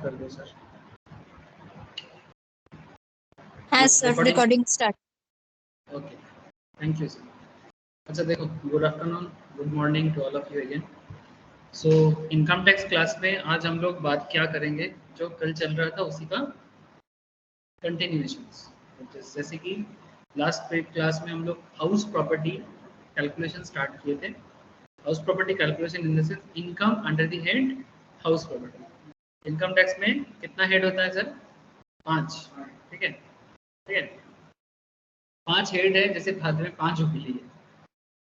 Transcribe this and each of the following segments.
कर दो सर। हाँ sir, recording start. Okay, thank you sir. अच्छा देखो, good afternoon, good morning to all of you again. So income tax class में आज हम लोग बात क्या करेंगे, जो कल चल रहा था उसी का कंटिन्यूएशन। जैसे कि लास्ट क्लास में हम लोग हाउस प्रॉपर्टी कैलकुलेशन स्टार्ट किए थे। House property calculation in the sense income under the head house property. Income tax में कितना हेड होता है सर? 5। ठीक है, ठीक है, 5 हेड है। जैसे भाग में 5 उंगली है।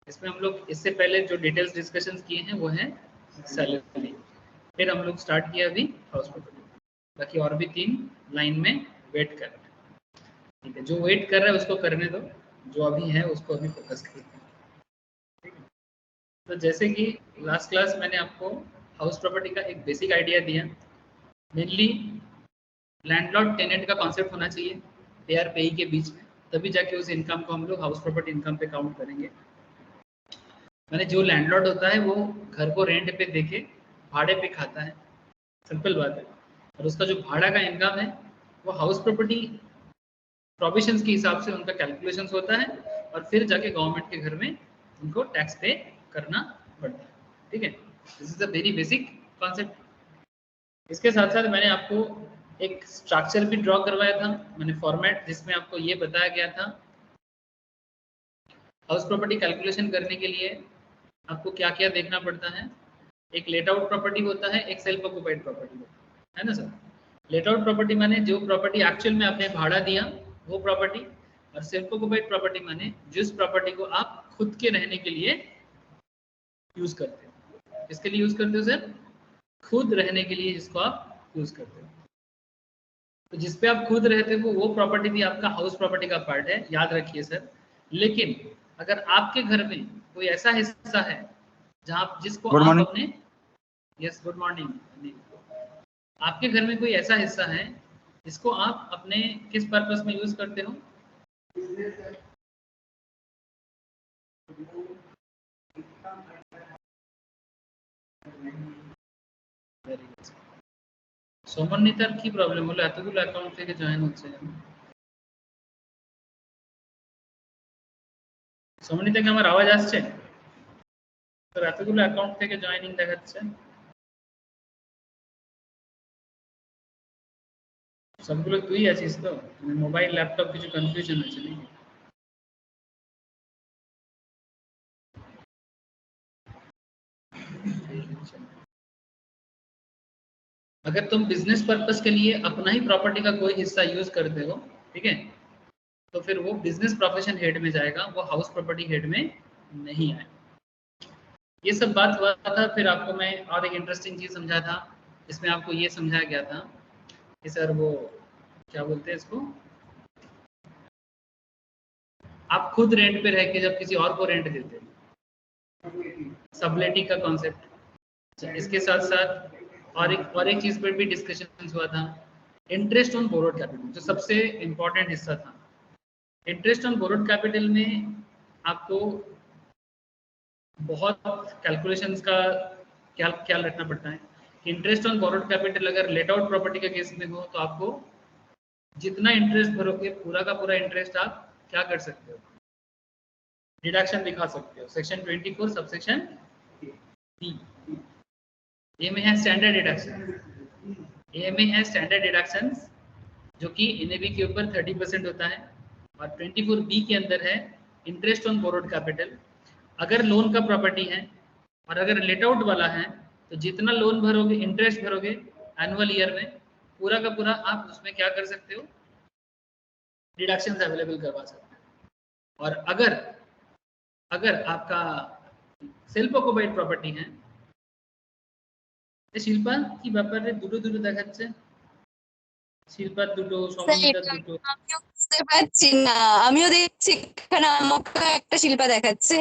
इसमें हम लोग इससे पहले जो डिटेल्स डिस्कशंस किए हैं वो है सैलरी। फिर हम लोग स्टार्ट किया अभी हाउस प्रॉपर्टी। बाकी और भी 3 लाइन में वेट कर रहे हैं। ठीक है, जो वेट कर रहा है उसको करने दो, जो अभी है उसको अभी फोकस करते हैं। ठीक है, तो जैसे कि लास्ट क्लास मैंने आपको हाउस प्रॉपर्टी का एक बेसिक आइडिया दिया। मेनली लैंडलॉर्ड टेनेंट का कॉन्सेप्ट होना चाहिए पेयर पेई के बीच में, तभी जाके उस इनकम को हम लोग हाउस प्रॉपर्टी इनकम पे काउंट करेंगे। मैंने जो लैंडलॉर्ड होता है वो घर को रेंट पे देके भाड़े पे खाता है, सिंपल बात है। और उसका जो भाड़ा का इनकम है वो हाउस प्रॉपर्टी प्रोविजंस के हिसाब से उनका कैलकुलेशंस होता है, और फिर जाके गवर्नमेंट के घर में उनको टैक्स पे करना पड़ता है। ठीक है, this is a very basic concept. इसके साथ साथ मैंने आपको एक स्ट्रक्चर भी ड्रॉ करवाया था, मैंने फॉर्मेट, जिसमें आपको ये बताया गया था हाउस प्रॉपर्टी कैलकुलेशन करने के लिए आपको क्या क्या देखना पड़ता है। एक लेट आउट प्रॉपर्टी होता है, एक सेल्फ ऑक्युपाइड प्रॉपर्टी होता है ना सर। लेट आउट प्रॉपर्टी माने जो प्रॉपर्टी एक्चुअल में आपने भाड़ा दिया वो प्रॉपर्टी, और सेल्फ ऑक्युपाइड प्रॉपर्टी माने जिस प्रॉपर्टी को आप खुद के रहने के लिए यूज करते हो। किसके लिए यूज करते हो सर? खुद रहने के लिए जिसको आप यूज करते हो। तो जिस पे आप खुद रहते हो वो प्रॉपर्टी भी आपका हाउस प्रॉपर्टी का पार्ट है, याद रखिए सर। लेकिन अगर आपके घर में कोई ऐसा हिस्सा है जहां जिसको आप अपने, यस गुड मॉर्निंग, आपके घर में कोई ऐसा हिस्सा है जिसको आप अपने किस पर्पस में यूज करते हो? সোমনিতার কি প্রবলেম হলো? এতগুলো অ্যাকাউন্ট থেকে জয়েন হচ্ছে কেন? সোমনিতা কি আমার আওয়াজ আসছে? তো এতগুলো অ্যাকাউন্ট থেকে জয়েনিং দেখাচ্ছে। সবগুলো তুই আছিস তো? মোবাইল ল্যাপটপ কিছু কনফিউশন আছে নাকি? अगर तुम बिजनेस पर्पस के लिए अपना ही प्रॉपर्टी का कोई हिस्सा यूज करते हो, ठीक है, तो फिर वो बिजनेस प्रोफेशन हेड में जाएगा, वो हाउस प्रॉपर्टी हेड में नहीं आएगा। ये सब बात हुआ था। फिर आपको मैं और एक इंटरेस्टिंग चीज समझा था, इसमें आपको ये समझाया गया था कि सर वो क्या बोलते हैं इसको, आप खुद रेंट पे रह के जब किसी और को रेंट देते हैं, सबलेटिंग का कॉन्सेप्ट। इसके साथ साथ और एक चीज पर भी डिस्कशन हुआ था, इंटरेस्ट ऑन बोरोड कैपिटल, जो सबसे इंपॉर्टेंट हिस्सा था। इंटरेस्ट ऑन बोरोड कैपिटल में आपको बहुत कैलकुलेशंस का क्या ख्याल रखना पड़ता है कि इंटरेस्ट ऑन बोरोड कैपिटल अगर लेट आउट प्रॉपर्टी के केस में हो तो आपको जितना इंटरेस्ट भरोगे पूरा का पूरा इंटरेस्ट आप क्या कर सकते हो, डिडक्शन दिखा सकते हो। सेक्शन 24 सबसेक्शन डी, ये में है स्टैंडर्ड डिडक्शन। ये में है स्टैंडर्ड डिडक्शंस जो कि एनएबी के ऊपर 30% होता है, और 24 बी के अंदर है इंटरेस्ट ऑन बोरोड कैपिटल। अगर लोन का प्रॉपर्टी है और अगर लेट आउट वाला है तो जितना लोन भरोगे, इंटरेस्ट भरोगे एनुअल ईयर में, पूरा का पूरा आप उसमें क्या कर सकते हो, डिडक्शंस अवेलेबल करवा सकते हैं। और अगर अगर आपका সেলফ অকুপাইড প্রপার্টি है, শিল্পা কি ব্যাপারে দুটো দুটো দেখাচ্ছে? শিল্পার দুটো, সমন্বিতার দুটো। আমিও বুঝতে পারছি না, আমিও দেখছি এখানে আমাকে একটা শিল্পা দেখাচ্ছে।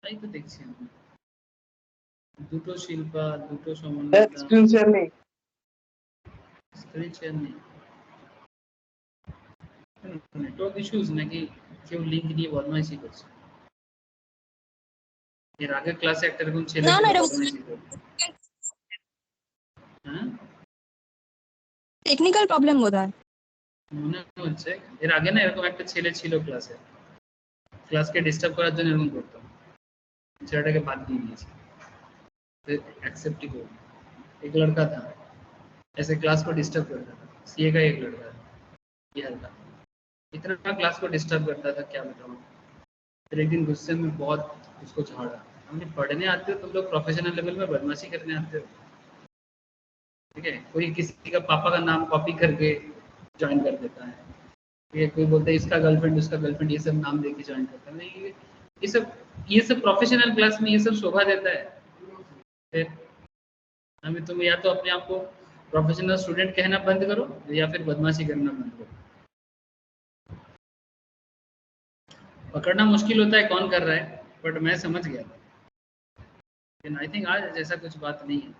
তাই তো দেখছি আমি, দুটো শিল্পা, দুটো সমন্বিতা। স্ক্রিন শেয়ার নেই, স্ক্রিন শেয়ার নেই, নেটওয়ার্ক ইস্যুস নাকি কেউ লিংক দিয়ে বদমাইশি করছে? এর আগে ক্লাসে একটা এরকম ছেলে না ছিল না এটা বদমাইশি করতো। হ্যাঁ টেকনিক্যাল প্রবলেম বোধহয়। মনে হচ্ছে এর আগে না এরকম একটা ছেলে ছিল ক্লাসে, ক্লাসকে ডিস্টার্ব করার জন্য এরকম করতো, ছেলেটাকে বাদ দিয়ে दिए एक्सेप्ट ही करो। एक लड़का था ऐसे क्लास को डिस्टर्ब करता था, सीए का एक लड़का ये हल्का इतना क्लास को डिस्टर्ब करता था क्या बताऊं। फिर एक दिन गुस्से में बहुत उसको झाड़ा, हमने पढ़ने आते हो तुम लोग प्रोफेशनल लेवल में बदमाशी करने आते हो, ठीक है। कोई किसी का पापा का नाम कॉपी करके ज्वाइन कर देता है, ठीक है। कोई बोलता है इसका गर्लफ्रेंड उसका गर्लफ्रेंड ये सब नाम देके ज्वाइन करता है, नहीं ये सब प्रोफेशनल क्लास में ये सब शोभा देता है। फिर हमें तुम या तो अपने आप को प्रोफेशनल स्टूडेंट कहना बंद करो या फिर बदमाशी करना बंद करो। पकड़ना मुश्किल होता है कौन कर रहा है, बट मैं समझ गया था, लेकिन आई थिंक आज ऐसा कुछ बात नहीं है।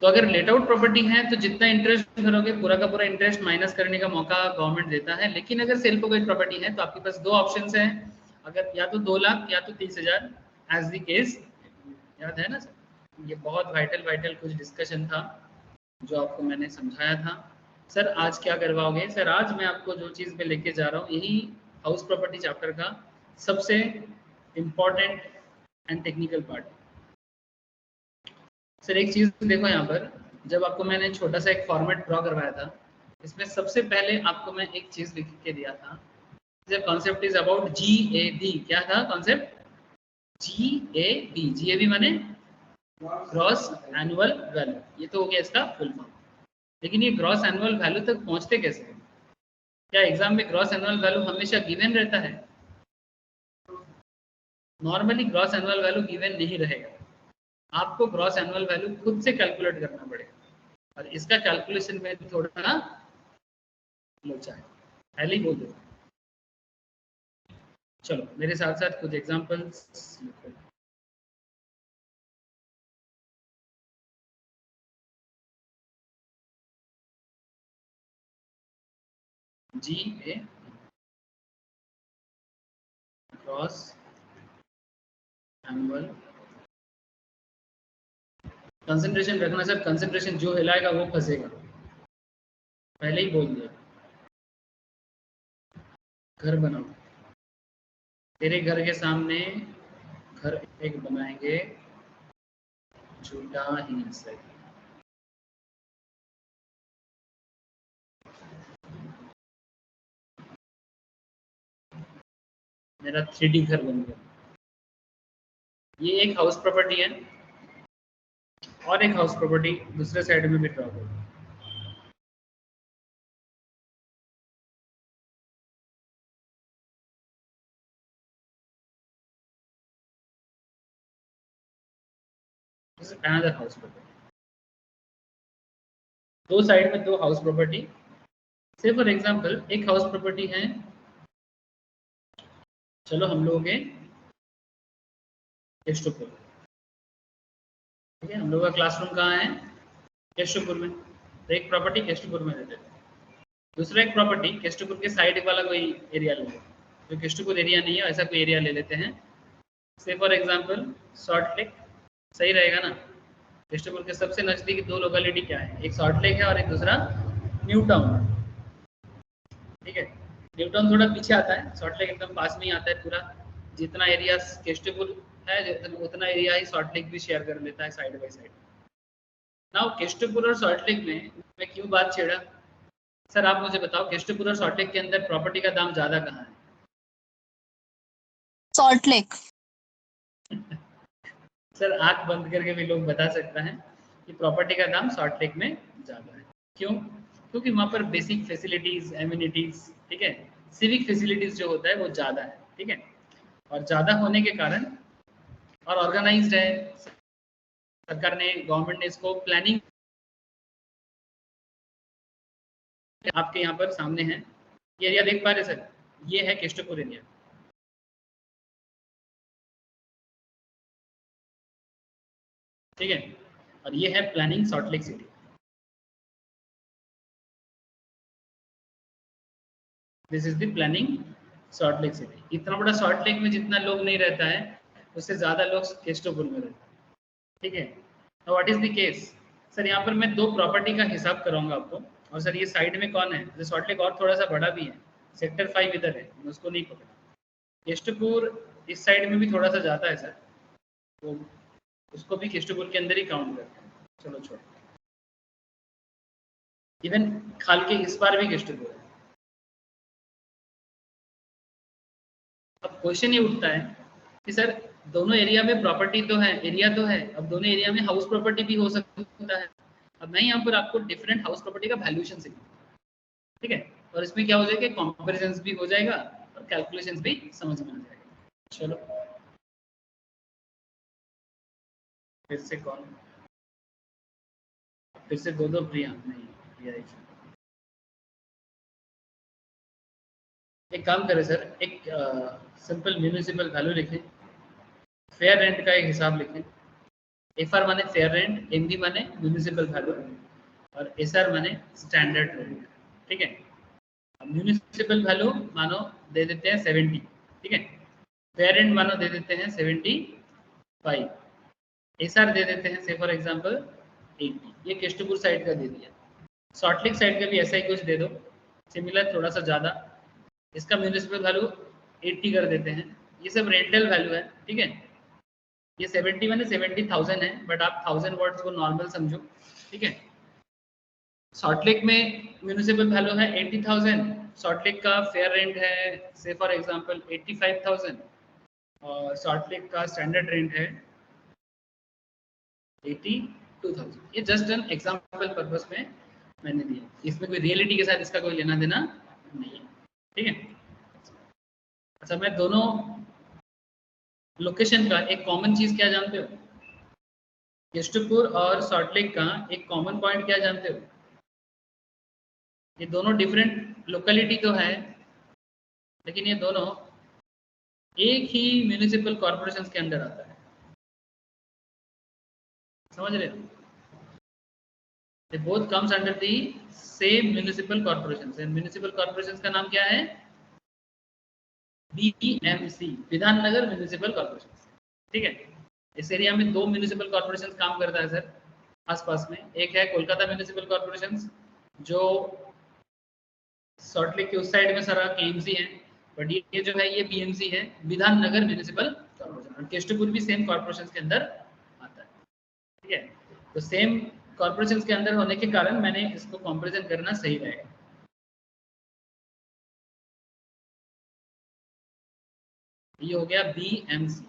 तो अगर लेट आउट प्रॉपर्टी है तो जितना इंटरेस्ट भरोगे पूरा का पूरा इंटरेस्ट माइनस करने का मौका गवर्नमेंट देता है। लेकिन अगर सेल फॉरगॉट प्रॉपर्टी है तो आपके पास दो ऑप्शंस हैं, अगर या तो 2 लाख या तो 30,000 एज द केस। याद है ना सर, ये बहुत वाइटल कुछ डिस्कशन था जो आपको मैंने समझाया था। सर आज क्या करवाओगे? सर आज मैं आपको जो चीज़ में लेके जा रहा हूँ यही हाउस प्रॉपर्टी चैप्टर का सबसे important and technical part. Sir एक चीज़ देखो यहाँ पर, जब आपको मैंने छोटा सा एक फॉर्मेट ड्रॉ करवाया था, इसमें सबसे पहले आपको मैं एक चीज़ लिख के दिया था, कॉन्सेप्ट इज अबाउट GAB। क्या था कॉन्सेप्ट? GAB। GAB माने ग्रॉस एनुअल वैल्यू, ये तो हो गया इसका फुल फॉर्म। लेकिन ये ग्रॉस एनुअल वैल्यू तक पहुंचते कैसे हैं? क्या एग्जाम में ग्रॉस एनुअल वैल्यू हमेशा गिवन रहता है? Normally gross annual value given नहीं रहेगा, आपको ग्रॉस एनुअल वैल्यू खुद से कैलकुलेट करना पड़ेगा, और इसका कैलकुलेशन में थोड़ा लोचा है, पहले ही बोल दो। चलो मेरे साथ साथ कुछ एग्जांपल्स लिखो। GA gross annual. कंसंट्रेशन रखना सर, कंसंट्रेशन जो हिलाएगा वो फंसेगा, पहले ही बोल दिया। घर बनाओ, तेरे घर के सामने घर एक बनाएंगे, झूठा ही सही। मेरा 3D घर बन गया। ये एक हाउस प्रॉपर्टी है, और एक हाउस प्रॉपर्टी दूसरे साइड में भी ड्रॉ करो। अनदर हाउस प्रॉपर्टी, दो साइड में दो हाउस प्रॉपर्टी। से फॉर एग्जांपल एक हाउस प्रॉपर्टी है, चलो हम लोग केशवपुर, ठीक है। हम लोग का क्लासरूम कहाँ है? केशवपुर में। तो एक प्रॉपर्टी केशवपुर में लेते हैं, दूसरा एक प्रॉपर्टी केशवपुर के साइड वाला कोई एरिया ले लेते हैं, जो केशवपुर एरिया नहीं है ऐसा कोई एरिया ले लेते हैं। से फॉर एग्जांपल सॉल्ट लेक, सही रहेगा ना? केशवपुर के सबसे नजदीकी दो लोकेलिटी क्या है? एक सॉल्ट लेक है और एक दूसरा न्यू टाउन, ठीक है। न्यू टाउन थोड़ा पीछे आता है, सॉल्ट लेक एकदम पास में ही आता है। पूरा जितना एरिया केशवपुर है उतना एरिया ही सॉल्ट लेक भी शेयर कर लेता है side by side. Now Keshavpur और सॉल्ट लेक में मैं क्यों बात छेड़ा? सर आप मुझे बताओ केशवपुर और सॉल्ट लेक के अंदर प्रॉपर्टी का दाम ज्यादा कहाँ है? Salt lake. सर आंख बंद करके भी लोग बता सकता है कि प्रॉपर्टी का दाम सॉल्ट लेक में ज्यादा है। क्यों? क्योंकि वहाँ पर बेसिक फैसिलिटीज, एम्यूनिटीज, ठीक है, सिविक फैसिलिटीज जो होता है वो ज्यादा है, ठीक है। और ज्यादा होने के कारण और ऑर्गेनाइज्ड है, सरकार ने, गवर्नमेंट ने इसको प्लानिंग, आपके यहाँ पर सामने है ये एरिया देख पा रहे सर, ये है केशवपुर एरिया, ठीक है। और ये है planning salt lake city. This is the planning salt lake city. इतना बड़ा सॉल्ट लेक में जितना लोग नहीं रहता है उससे ज़्यादा लोग केस्टोपुर में रहते हैं, ठीक है। तो what is the case sir, यहाँ पर मैं दो प्रॉपर्टी का हिसाब कराऊंगा आपको। और सर ये साइड में कौन है, जो सॉल्ट लेक और थोड़ा सा बड़ा भी है, सेक्टर 5 इधर है, मैं उसको नहीं पकड़ा। केस्टोपुर इस साइड में भी थोड़ा सा जाता है सर, तो उसको भी केस्टोपुर के अंदर ही काउंट करते हैं। चलो छोड़, इवन खाल के इस बार भी केस्टोपुर है। अब क्वेश्चन ये उठता है कि सर दोनों एरिया में प्रॉपर्टी तो है, एरिया तो है, अब दोनों एरिया में हाउस प्रॉपर्टी भी हो सकता है। अब मैं यहाँ पर आपको डिफरेंट हाउस प्रॉपर्टी का वैल्यूएशन सिखाऊंगा, ठीक है। और इसमें क्या हो जाएगा, कंपैरिजन भी हो जाएगा और कैलकुलेशंस भी समझ में आ जाएगा। चलो फिर से कौन, फिर से दो प्रिया नहीं, प्रिया एक काम करें सर, एक सिंपल म्यूनिसिपल वैल्यू लिखें, फेयर रेंट का एक हिसाब लिखें। एफआर माने फेयर रेंट, एमवी माने म्यूनिसिपल वैल्यू और एसआर माने स्टैंडर्ड रेंट, ठीक है। म्यूनिसिपल वैल्यू मानो दे देते हैं 70, ठीक है। फेयर रेंट मानो दे देते हैं 75, एसआर दे देते हैं से फॉर एग्जांपल 80। ये केस्टोपुर साइड का दे दिया। सॉल्ट लेक साइड का भी ऐसा ही कुछ दे दो, सिमिलर थोड़ा सा ज़्यादा। इसका म्यूनिसिपल वैल्यू 80 कर देते हैं। ये सब रेंटल वैल्यू है, ठीक है। ये 70 मैंने 70,000 है, बट आप 1000 वर्ड्स को नॉर्मल समझो, ठीक है। सॉल्ट लेक में म्यूनिसिपल वैल्यू है 80,000, सॉल्ट लेक का फेयर रेंट है से फॉर एग्जांपल 85,000 और सॉल्ट लेक का स्टैंडर्ड रेंट है 82,000। ये जस्ट एन एग्जांपल पर्पस में मैंने दिया, इसमें कोई रियलिटी के साथ इसका कोई लेना देना नहीं है, ठीक है। अच्छा, मैं दोनों लोकेशन का एक कॉमन चीज क्या जानते हो, केस्टोपुर और सॉल्ट लेक का एक कॉमन पॉइंट क्या जानते हो, ये दोनों डिफरेंट लोकेलिटी तो है, लेकिन ये दोनों एक ही म्यूनिसिपल कॉर्पोरेशन के अंडर आता है, समझ रहे हो। They both comes under the same municipal corporations and municipal corporations का नाम क्या है, BMC, विधान नगर म्यूनिसिपल कॉर्पोरेशन, ठीक है। इस एरिया में दो म्यूनिसिपल कॉर्पोरेशन काम करता है सर आसपास में। एक है कोलकाता म्यूनिसिपल कॉर्पोरेशन जो सॉल्ट लेक के उस साइड में सारा केएमसी है, बट ये जो है ये बीएमसी है, विधान नगर म्यूनिसिपल कॉर्पोरेशन। और केस्टोपुर भी सेम कॉर्पोरेशन के अंदर आता है, ठीक है। तो सेम कॉर्पोरेशन के अंदर होने के कारण मैंने इसको कंपैरिजन करना सही रहेगा। ये हो गया बीएमसी,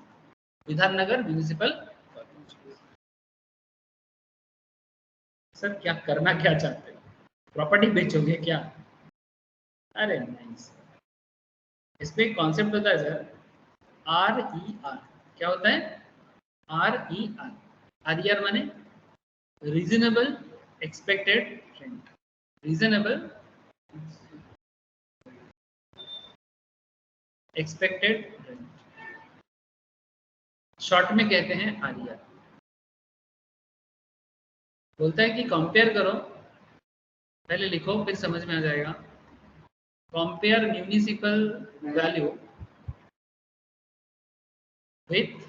विधान नगर म्यूनिसिपल कॉर्पोरेशन। सर क्या करना क्या चाहते हो, प्रॉपर्टी बेचोगे क्या? अरे नहीं सर, इस पे कॉन्सेप्ट होता है सर, RER। क्या होता है? RER। RER माने reasonable expected rent, reasonable expected rent, short में कहते हैं RER। बोलता है कि कंपेयर करो, पहले लिखो फिर समझ में आ जाएगा। Compare municipal value with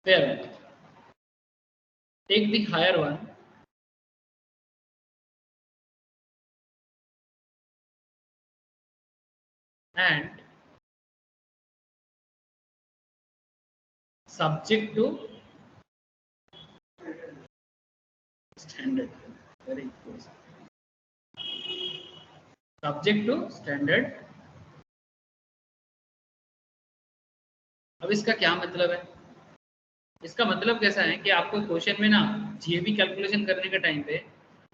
fair rent, take the higher one and subject to standard, very good, subject to standard। अब इसका क्या मतलब है, इसका मतलब कैसा है कि आपको क्वेश्चन में ना जीएबी कैलकुलेशन करने के टाइम पे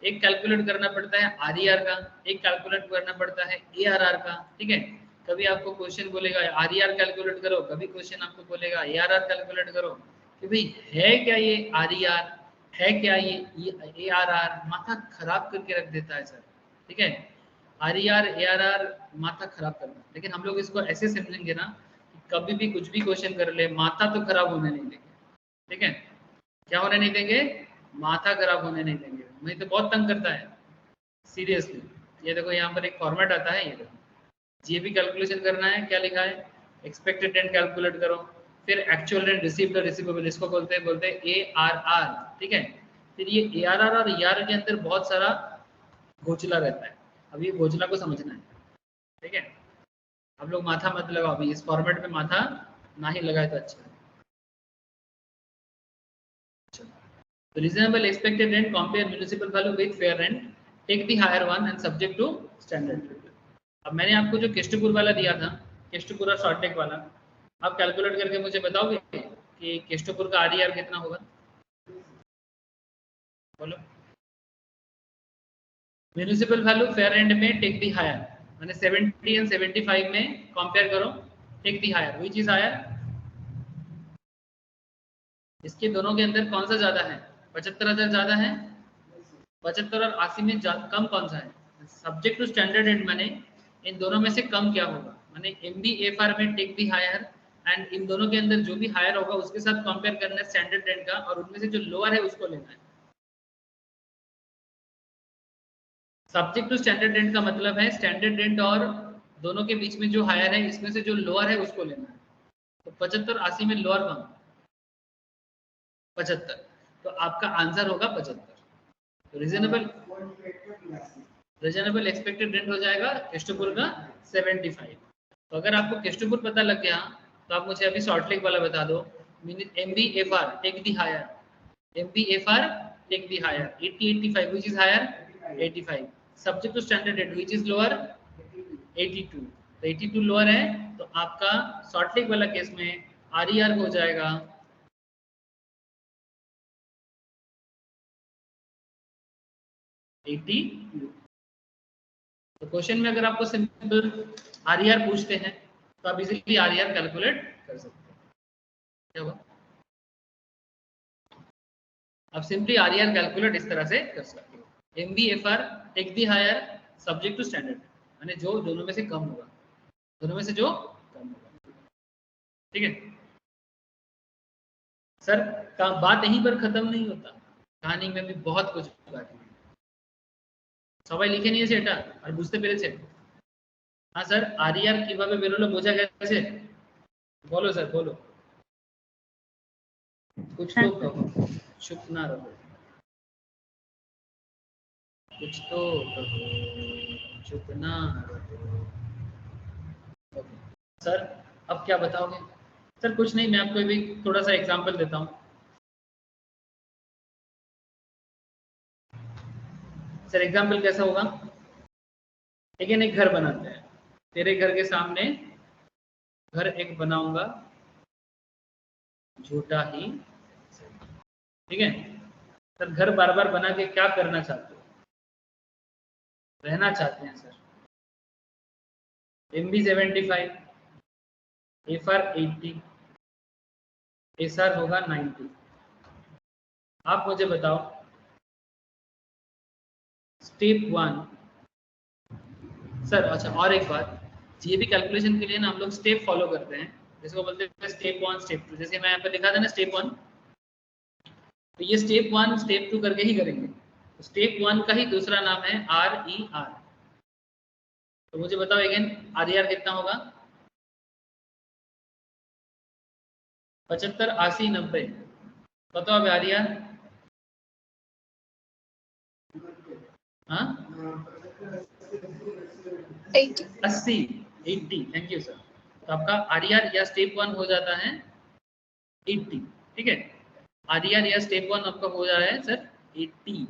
एक कैलकुलेट करना पड़ता है आरईआर का, एक कैलकुलेट करना पड़ता है एआरआर का, ठीक है। कभी आपको क्वेश्चन बोलेगा आरईआर कैलकुलेट करो, कभी क्वेश्चन आपको बोलेगा एआरआर कैलकुलेट करो, कि भाई है क्या ये आरईआर, है क्या ये एआरआर, माथा खराब करके रख देता है सर, ठीक है। आरईआर एआरआर माथा खराब करना, लेकिन हम लोग इसको ऐसे समझेंगे ना कि कभी भी कुछ भी क्वेश्चन कर ले माथा तो खराब होने नहीं देंगे, ठीक है। क्या होने नहीं देंगे, माथा खराब होने नहीं देंगे, नहीं तो बहुत तंग करता है सीरियसली। ये देखो यहाँ पर एक फॉर्मेट आता है, ये देखो जीएबी कैलकुलेशन करना है, क्या लिखा है, एक्सपेक्टेड रेंट कैलकुलेट करो, फिर एक्चुअल रेंट रिसीव्ड और रिसीवेबल, इसको बोलते हैं ARR, ठीक है। फिर ये ARR और ER के अंदर बहुत सारा घोचला रहता है, अब ये घोचला को समझना है, ठीक है। आप लोग माथा मत लगाओ, अभी इस फॉर्मेट में माथा ना ही लगाए तो अच्छा है। So reasonable expected rent, compare municipal value with fair rent, take the higher one and subject to standard rate. अब मैंने आपको जो केस्टपुर वाला दिया था, केस्टपुर और शॉर्टेक वाला, आप कैलकुलेट करके मुझे बताओगे कि केस्टपुर का RER कितना होगा, बोलो। म्यूनिसिपल वैल्यू फेयर रेंट में टेक दी हायर, मैंने 70 एंड 75 में कंपेयर करो, take the higher, which is higher, इसके दोनों के अंदर कौन सा ज्यादा है, 75,000 ज्यादा है, 75 और 80 में कम कौन सा है, सब्जेक्ट टू स्टैंडर्ड रेट, मैंने इन दोनों में से कम क्या होगा, मैंने MBFR में टेक दी हायर, एंड इन दोनों के अंदर जो भी हायर होगा उसके साथ कंपेयर करना है स्टैंडर्ड रेट का, और उनमें से जो लोअर है उसको लेना है। सब्जेक्ट टू स्टैंडर्ड रेट का मतलब है स्टैंडर्ड रेट और दोनों के बीच में जो हायर है, इसमें से जो लोअर है उसको लेना है। तो 75 80 में लोअर कौन, 75, तो आपका आंसर होगा 75। तो रीजनेबल एक्सपेक्टेड रेंट हो जाएगा केस्टपुर का 75। तो अगर आपको केस्टपुर पता लग गया तो आप मुझे अभी शॉर्टलेक वाला बता दो, MBFR take the higher, MBFR take the higher 80 85 which is higher 85, subject to standard rate which is lower 82, तो 82 लोअर है, तो आपका शॉर्टलेक वाला केस में RER हो जाएगा 82। तो क्वेश्चन में अगर आपको सिंपल RER पूछते हैं तो आप इजीली RER कैलकुलेट कर सकते हैं। क्या हुआ, आप सिंपली RER कैलकुलेट इस तरह से कर सकते हो, MBFR take the higher subject to standard, यानी जो दोनों में से कम होगा, दोनों में से जो कम होगा, ठीक है सर। बात यहीं पर खत्म नहीं होता, कहानी में भी बहुत कुछ बाकी है। সবাই লিখে নিয়েছে এটা আর বুঝতে পেরেছে? हाँ सर, RER কিভাবে বেরোলো বোঝা গেছে? बोलो सर बोलो, कुछ तो कहो, चुप ना रहो, कुछ तो कहो, चुप ना रहो। सर अब क्या बताओगे? सर कुछ नहीं, मैं आपको भी थोड़ा सा एग्जांपल देता हूँ। सर एग्जांपल कैसा होगा, लेकिन एक घर बनाते हैं, तेरे घर के सामने घर एक बनाऊंगा झूठा ही, ठीक है सर। घर बार बार बना के क्या करना चाहते हो, रहना चाहते हैं सर। MB 75, FR 80, SR होगा 90। आप मुझे बताओ स्टेप 1 सर। अच्छा और एक बात, जीएबी कैलकुलेशन के लिए ना हम लोग स्टेप फॉलो करते हैं, जिसको बोलते हैं स्टेप 1 स्टेप 2। जैसे मैं यहाँ पर लिखा था ना स्टेप 1, तो ये स्टेप 1 स्टेप 2 करके ही करेंगे। तो स्टेप 1 का ही दूसरा नाम है RER। तो मुझे बताओ अगेन RER कितना होगा, 75 80 90, बताओ अब RER। हाँ 80 80, थैंक यू सर। तो आपका RER या स्टेप 1 हो जाता है 80, ठीक है। RER या स्टेप 1 आपका हो जा रहा है सर 80,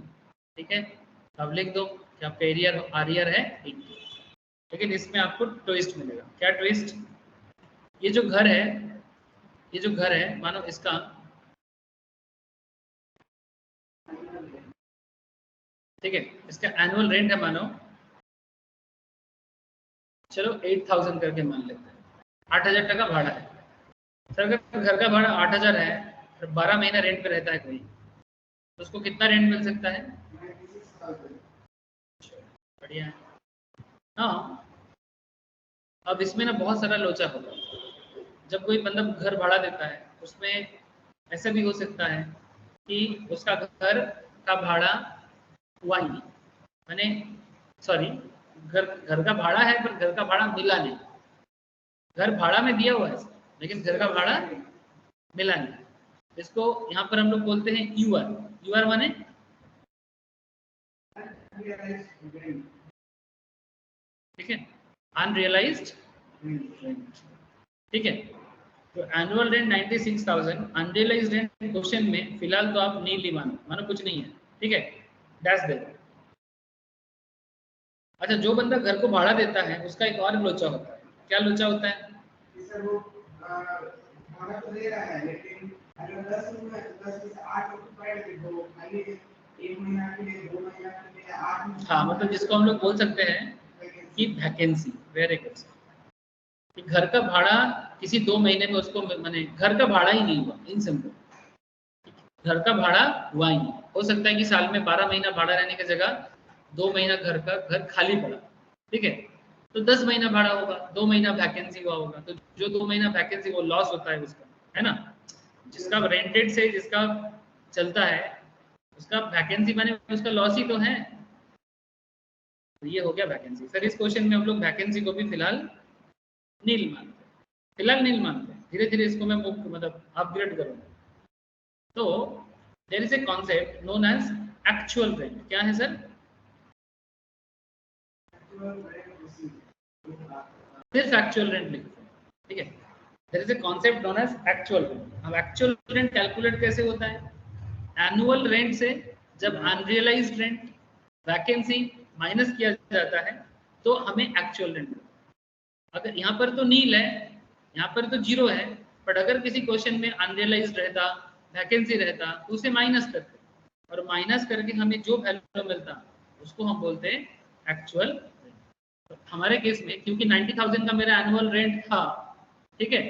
ठीक है। अब लिख दो कि आपका RER है 80, लेकिन इसमें आपको ट्विस्ट मिलेगा। क्या ट्विस्ट, ये जो घर है, ये जो घर है मानो इसका, ठीक है, इसका एनुअल रेंट है मानो, चलो 8000 करके मान लेते हैं, 8000 टका भाड़ा है सर। अगर घर का भाड़ा 8000 है और 12 महीना रेंट पे रहता है कोई, तो उसको कितना रेंट मिल सकता है, बढ़िया है। हाँ अब इसमें ना बहुत सारा लोचा होगा। जब कोई बंदा घर भाड़ा देता है उसमें ऐसा भी हो सकता है कि उसका घर का भाड़ा हुआ ही नहीं, मैंने सॉरी घर का भाड़ा है पर घर का भाड़ा मिला नहीं, घर भाड़ा में दिया हुआ है लेकिन घर का भाड़ा मिला नहीं। इसको यहाँ पर हम लोग बोलते हैं यूआर। यूआर माने ठीक है, अनरियलाइज्ड रेंट। ठीक है, तो annual rent 96,000, unrealised rent question में फिलहाल तो आप नील मानो कुछ नहीं है। ठीक है, डैश दे। अच्छा, जो बंदा घर को भाड़ा देता है उसका एक और लोचा होता है। क्या लोचा होता है? सर वो भाड़ा तो दे रहा है लेकिन अगर 10 रूम है तो 10 में से 8 ऑक्यूपाइड है, तो खाली 1 महीना के लिए 2 महीना के लिए 8। हाँ, मतलब जिसको हम लोग बोल सकते हैं कि वैकेंसी। Very good. कि घर का भाड़ा किसी 2 महीने में उसको माने घर का भाड़ा ही नहीं हुआ, इन सिंपल घर का भाड़ा हुआ ही नहीं। हो सकता है कि साल में 12 महीना भाड़ा रहने की जगह 2 महीना घर खाली पड़ा। ठीक है, तो 10 महीना भाड़ा होगा, 2 महीना वैकेंसी हुआ होगा, तो जो 2 महीना वैकेंसी वो लॉस होता है उसका, है ना। जिसका रेंटेड से जिसका चलता है उसका वैकेंसी माने उसका लॉस ही तो है। तो ये हो गया वैकेंसी। सर इस क्वेश्चन में हम लोग वैकेंसी को भी फिलहाल नील मानते हैं, फिलहाल नील मानते हैं। धीरे धीरे इसको मैं मतलब अपग्रेड करूंगा। तो there is a concept known as actual rent. क्या है सर? सिर्फ एक्चुअल रेंट लिखो। ठीक है, there is a concept known as actual rent. अब एक्चुअल रेंट कैलकुलेट कैसे होता है? एनुअल रेंट से जब अनरियलाइज्ड रेंट वैकेंसी माइनस किया जाता है तो हमें एक्चुअल रेंट। अगर यहाँ पर तो नील है, यहाँ पर तो जीरो है, बट अगर किसी क्वेश्चन में अनरियलाइज्ड रहता, वैकेंसी रहता, तो उसे माइनस करते और माइनस करके हमें जो वैल्यू मिलता उसको हम बोलते हैं एक्चुअल रेंट। तो हमारे केस में क्योंकि 90,000 का मेरा एनुअल रेंट था, ठीक है,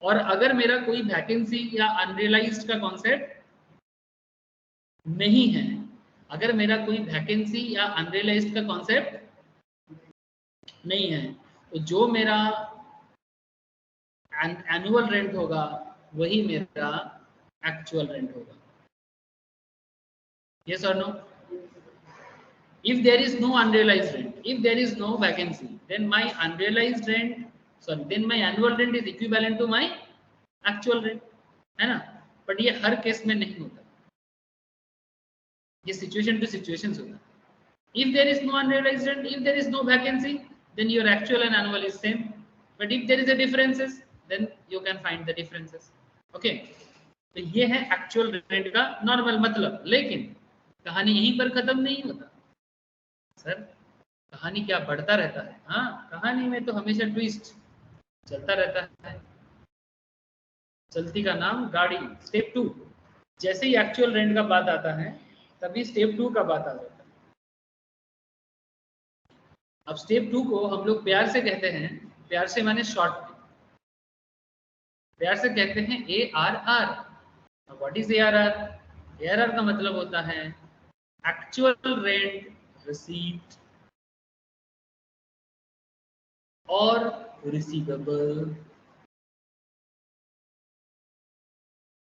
और अगर मेरा कोई वैकेंसी या अनरियलाइज्ड का कॉन्सेप्ट नहीं है, अगर मेरा कोई वैकेंसी या अनरियलाइज्ड का कॉन्सेप्ट नहीं है, तो जो मेरा एनुअल रेंट होगा वही मेरा एक्चुअल रेंट होगा। Yes or no? If there is no unrealized rent, if there is no vacancy, then my unrealized rent, then my annual rent is equivalent to my actual rent, है ना। But ये हर case में नहीं होता, ये situation to situation होता है। If there is no unrealized rent, if there is no vacancy, then your actual and annual is same. But if there is a differences, then you can find the differences. Okay, तो ये है actual rent का normal मतलब। लेकिन कहानी यहीं पर खत्म नहीं होता सर, कहानी क्या बढ़ता रहता है। हाँ, कहानी में तो हमेशा ट्विस्ट चलता रहता है। चलती का नाम गाड़ी। स्टेप 2, जैसे ही एक्चुअल रेंट का बात आता है तभी स्टेप 2 का बात आ जाता है। अब स्टेप 2 को हम लोग प्यार से कहते हैं, प्यार से माने शॉर्ट में, प्यार से कहते हैं ARR। What is ARR? ARR का मतलब होता है एक्चुअल रेंट रिसीव्ड और रिसीवेबल।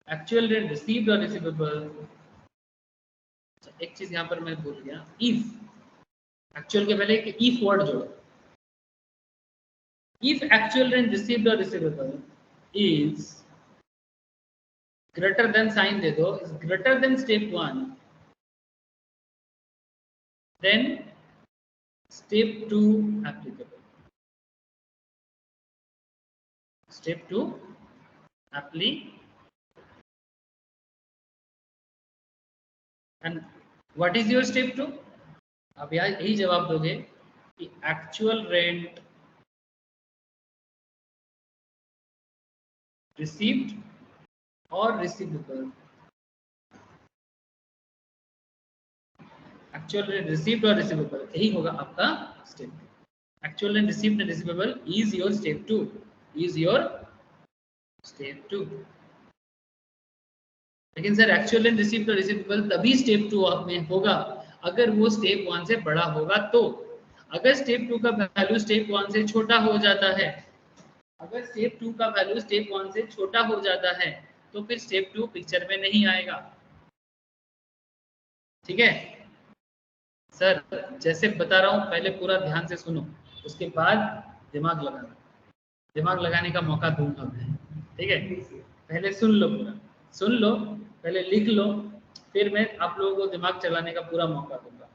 एक्चुअल रेंट रिसीव्ड और रिसीवेबल। एक चीज यहां पर मैं भूल गया, इफ एक्चुअल के पहले एक इफ वर्ड जोड़ो। इफ एक्चुअल रेंट रिसीव्ड और receivable is greater than, sign दे दो, is greater than step 1, then step 2 applicable. Step 2 applicable. And what is your step 2? अब यहाँ यही जवाब दोगे कि एक्चुअल रेंट रिसीव्ड और रिसीवेबल। एक्चुअल रेंट रिसीव्ड और रिसीवेबल, यही होगा आपका step 2। Actual rent received and receivable is your step 2, is your step 2। लेकिन सर एक्चुअल रेंट रिसीव्ड और रिसीवेबल तभी स्टेप 2 में होगा अगर वो स्टेप 1 से बड़ा होगा। तो अगर स्टेप 2 का वैल्यू स्टेप 1 से छोटा हो जाता है, अगर स्टेप 2 का वैल्यू स्टेप 1 से छोटा हो जाता है तो फिर स्टेप 2 पिक्चर में नहीं आएगा। ठीक है, सर जैसे बता रहा हूँ पहले पूरा ध्यान से सुनो, उसके बाद दिमाग लगाना, दिमाग लगाने का मौका दूंगा मैं, ठीक है? पहले सुन लो, पूरा सुन लो, पहले लिख लो, फिर मैं आप लोगों को दिमाग चलाने का पूरा मौका दूंगा।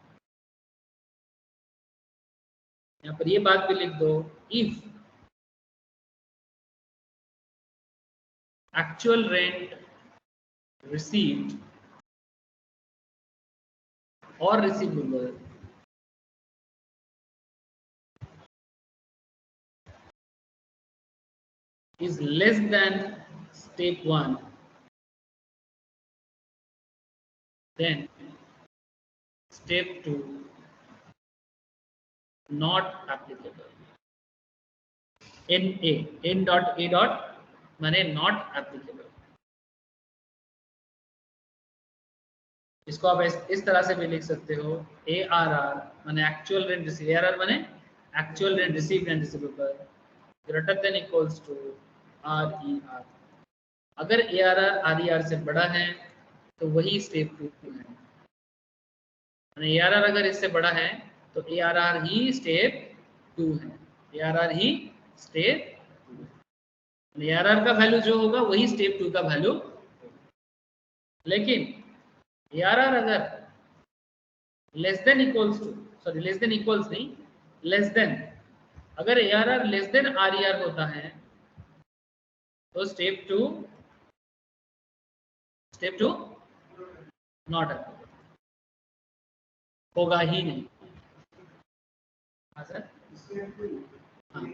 यहाँ पर ये बात भी लिख दो, if actual rent received or receivable is less than step 1, then step 2 not applicable. n dot a dot माने not applicable। इसको आप इस तरह से भी लिख सकते हो, ARR माने एक्चुअल रेंट रिसीव, ARR माने actual rent received and receivable greater than equals to RER। अगर ARR RER से बड़ा है तो वही स्टेप 2 है, माने ARR अगर इससे बड़ा है तो ARR ही स्टेप 2 है, ARR ही स्टेप 2। ARR का वैल्यू जो होगा वही स्टेप 2 का वैल्यू। लेकिन ARR अगर less than equals to, sorry less than equals नहीं, लेस देन, अगर ARR लेस देन RER होता है तो स्टेप 2 नॉट एप्लीकेबल, होगा ही नहीं। हाँ सर, हाँ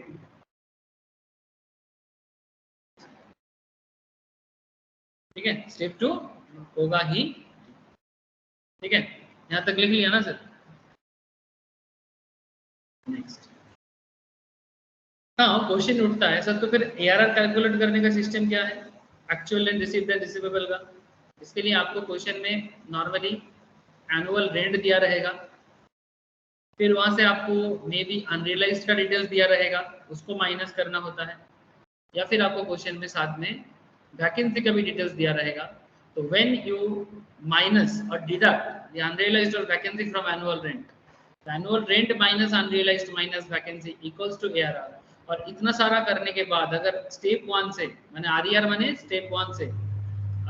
ठीक है, स्टेप 2 होगा ही, ठीक है, यहाँ तक लिख लिया ना सर? नेक्स्ट, हाँ क्वेश्चन उठता है सर, तो फिर ARR कैलकुलेट करने का सिस्टम क्या है actual and received and receivable का? इसके लिए आपको क्वेश्चन में नॉर्मली एनुअल रेंट दिया रहेगा, फिर वहां से आपको मे बी अनरियलाइज्ड का डिटेल्स दिया रहेगा, उसको माइनस करना होता है, या फिर आपको क्वेश्चन में साथ में वैकेंसी का भी डिटेल्स दिया रहेगा। तो व्हेन यू माइनस और डिडक्ट द अनरियलाइज्ड और vacancy from annual rent, annual rent minus unrealised minus vacancy equals to ARR। और इतना सारा करने के बाद अगर स्टेप 1 से माने RER माने स्टेप 1 से,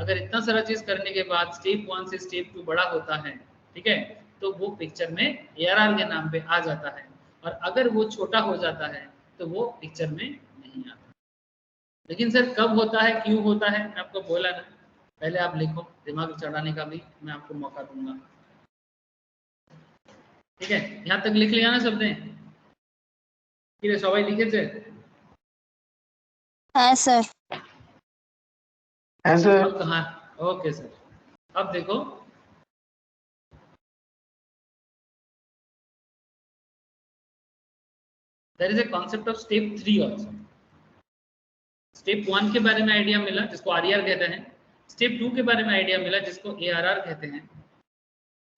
अगर इतना सारा चीज करने के बाद स्टेप 1 से स्टेप 2 बड़ा होता है, ठीक है, तो वो पिक्चर में ARR के नाम पे आ जाता है, और अगर वो छोटा हो जाता है तो वो पिक्चर में नहीं आता। लेकिन सर कब होता है, क्यों होता है, मैं आपको बोला ना, पहले आप लिखो, दिमाग चढ़ाने का भी मैं आपको मौका दूंगा, ठीक है? यहाँ तक लिख लिया ना सबने? ठीक है, सबाई लिखे थे? हाँ सर। अब कहाँ, ओके सर, अब देखो there is a concept of step 3 also. Step 1 के बारे में आइडिया मिला जिसको RER कहते हैं, स्टेप 2 के बारे में आइडिया मिला जिसको ARR कहते हैं।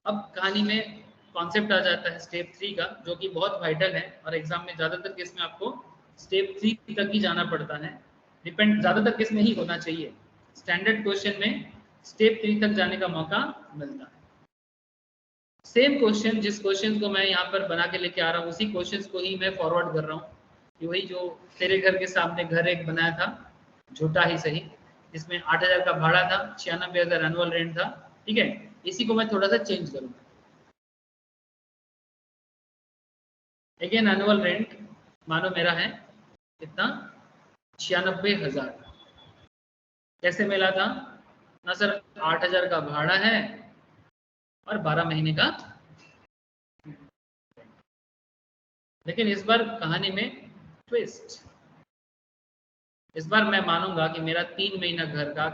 अब कहानी में कॉन्सेप्ट आ जाता है स्टेप 3 का, जो कि बहुत वाइटल है और एग्जाम में ज्यादातर केस में आपको स्टेप 3 तक ही जाना पड़ता है, डिपेंड ज्यादातर केस में ही होना चाहिए, स्टैंडर्ड क्वेश्चन में स्टेप 3 तक जाने का मौका मिलता है। सेम क्वेश्चन, जिस क्वेश्चन को मैं यहाँ पर बना के लेके आ रहा हूँ उसी क्वेश्चन को ही मैं फॉरवर्ड कर रहा हूँ, कि वही जो तेरे घर के सामने घर एक बनाया था, झूठा ही सही, जिसमें 8,000 का भाड़ा था, 96,000 एनुअल रेंट था, ठीक है, इसी को मैं थोड़ा सा चेंज करूँगा। अगेन एनुअल रेंट मानो मेरा है कितना, 96,000। कैसे मिला था ना सर? 8,000 का भाड़ा है और 12 महीने का, लेकिन इस बार कहानी में ट्विस्ट, इस बार मैं मानूंगा कि मेरा 3 महीना घर का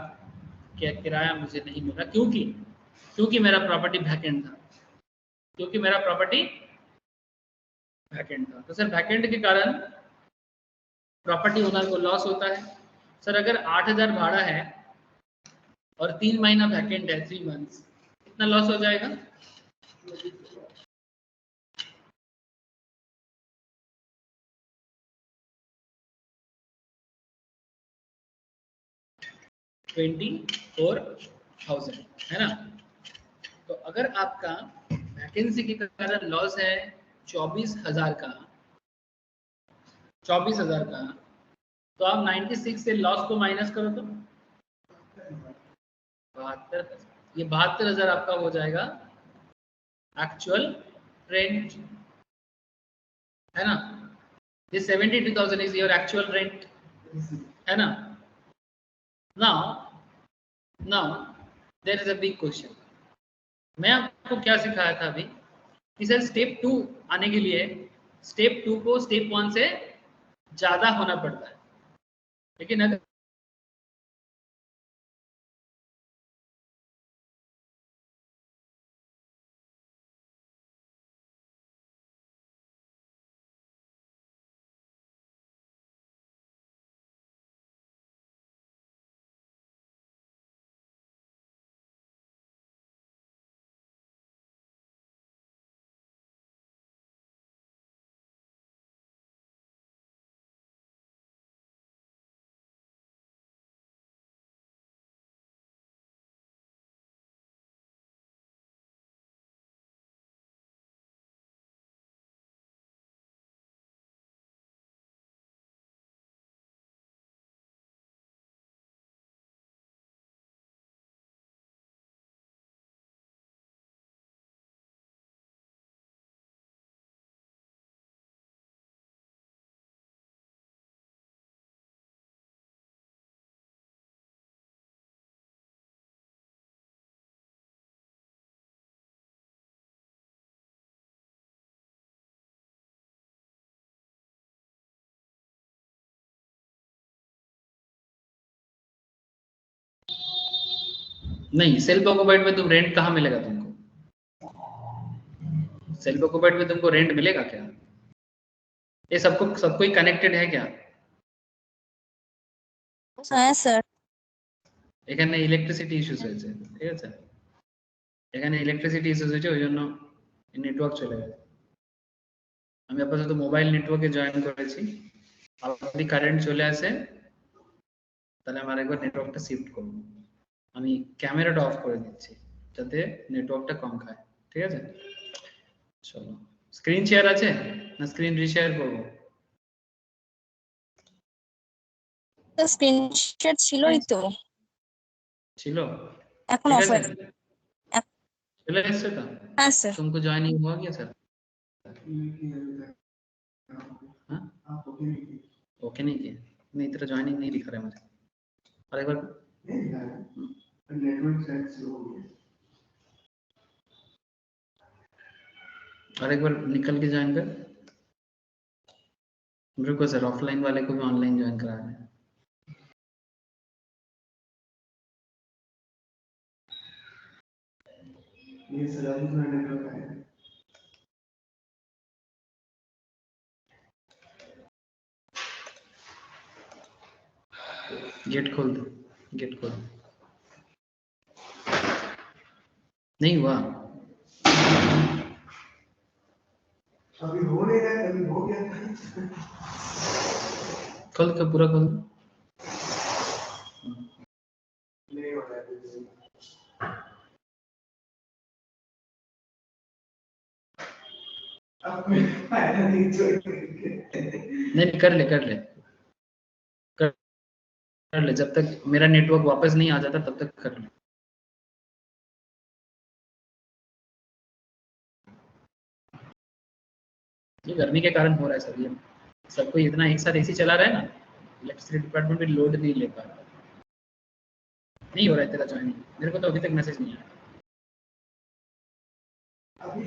किराया मुझे नहीं मिला, क्योंकि मेरा प्रॉपर्टी वैकेंट था, क्योंकि मेरा प्रॉपर्टी वैकेंट था। तो सर वैकेंट के कारण प्रॉपर्टी ओनर को लॉस होता है। सर अगर 8,000 भाड़ा है और 3 महीना वैकेंट है, 3 मंथ्स, कितना लॉस हो जाएगा? $24,000 है ना? तो अगर आपका वैकेंसी के कारण लॉस है 24,000 का, 24,000 का। तो आप 96 से लॉस को माइनस करो तो 72,000, ये 72,000 आपका हो जाएगा एक्चुअल रेंट, है ना। ये 72,000 इज योर एक्चुअल रेंट, है ना। Now there is a big question. मैं आपको क्या सिखाया था अभी कि सर स्टेप 2 आने के लिए स्टेप 2 को स्टेप 1 से ज्यादा होना पड़ता है, लेकिन अगर नहीं, सेल्फ ऑक्युपाइड में तुम रेंट कहाँ मिलेगा तुमको? सेल्फ ऑक्युपाइड में तुमको रेंट मिलेगा क्या? ये सबको ही कनेक्टेड है क्या? হ্যাঁ স্যার। এখানে ইলেকট্রিসিটি ইস্যুস হয়েছে, ঠিক আছে। এখানে ইলেকট্রিসিটি ইস্যুস হয়েছে, ওই জন্য নেটওয়ার্ক চলে গেছে। আমি আপাতত মোবাইল নেটওয়ার্কে জয়েন করেছি, যদি কারেন্ট চলে আসে তাহলে আমার একবার নেটওয়ার্কটা শিফট করব। আমি ক্যামেরাটা অফ করে দিচ্ছি যাতে নেটওয়ার্কটা কম খায়, ঠিক আছে। চলো, স্ক্রিন শেয়ার আছে না স্ক্রিন রিশেয়ার করব? স্ক্রিনশট ছিলই তো, ছিল, এখন ঠিক অফ আছে। হয়ে चले एससे था। হ্যাঁ স্যার। तुमको ज्वाइनिंग हुआ क्या सर? हाँ? ओके नहीं किया, नहीं तेरा ज्वाइनिंग नहीं दिखा रहा है मुझे। और एक बार नहीं दिखा रहा है, नेटवर्क शायद स्लो हो गया। और एक बार निकल के ज्वाइन कर। रुको सर, ऑफलाइन वाले को भी ऑनलाइन ज्वाइन करा रहे हैं। ये सर अभी तो नेटवर्क है। गेट खोल दो, गेट खोल दो। नहीं हुआ अभी, हो नहीं रहा है, कभी हो गया। खोल के पूरा खोल दो। नहीं हो रहा है, नहीं कर ले कर ले कर ले, जब तक मेरा नेटवर्क वापस नहीं आ जाता तब तक कर ले। ये गर्मी के कारण हो रहा है सर, ये सबको इतना एक साथ एसी चला रहा है ना, इलेक्ट्रिसिटी डिपार्टमेंट भी लोड नहीं ले पा रहा। नहीं हो रहा है तेरा ज्वाइनिंग, मेरे को तो अभी तक मैसेज नहीं आया। अभी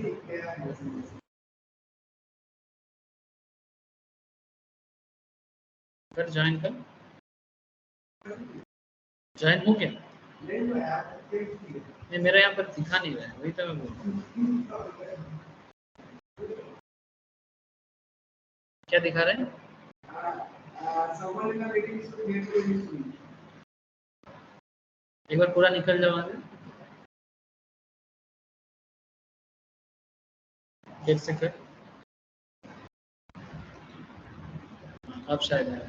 कर ज्वाइन कर, ज्वाइन हो गया? नहीं, मेरा यहाँ पर दिखा नहीं रहा है, वही तो मैं बोल रहा हूँ। क्या दिखा रहे हैं? एक बार पूरा निकल जाओ वहां से, गेट से कर। अब शायद है,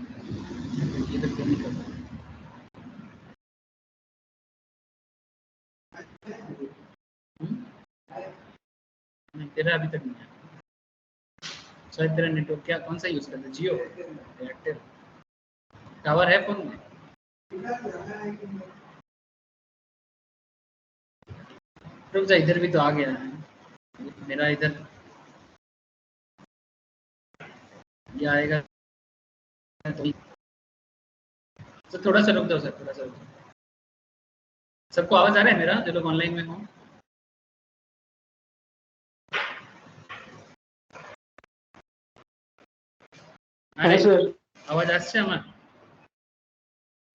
ये तो क्यों नहीं कर रहा है? तेरा अभी तक नहीं आया शायद। तेरा नेटवर्क क्या कौन सा यूज करते हैं, जियो, एयरटेल? टावर है फोन में? रुक जा, इधर भी तो आ गया है मेरा, इधर ये आएगा तो थोड़ा सा रुक जाओ सर, थोड़ा सा रुक जाओ। सबको आवाज आ रहा है मेरा, जो लोग ऑनलाइन में हो? হ্যাঁ স্যার। আওয়াজ আসছে আমার?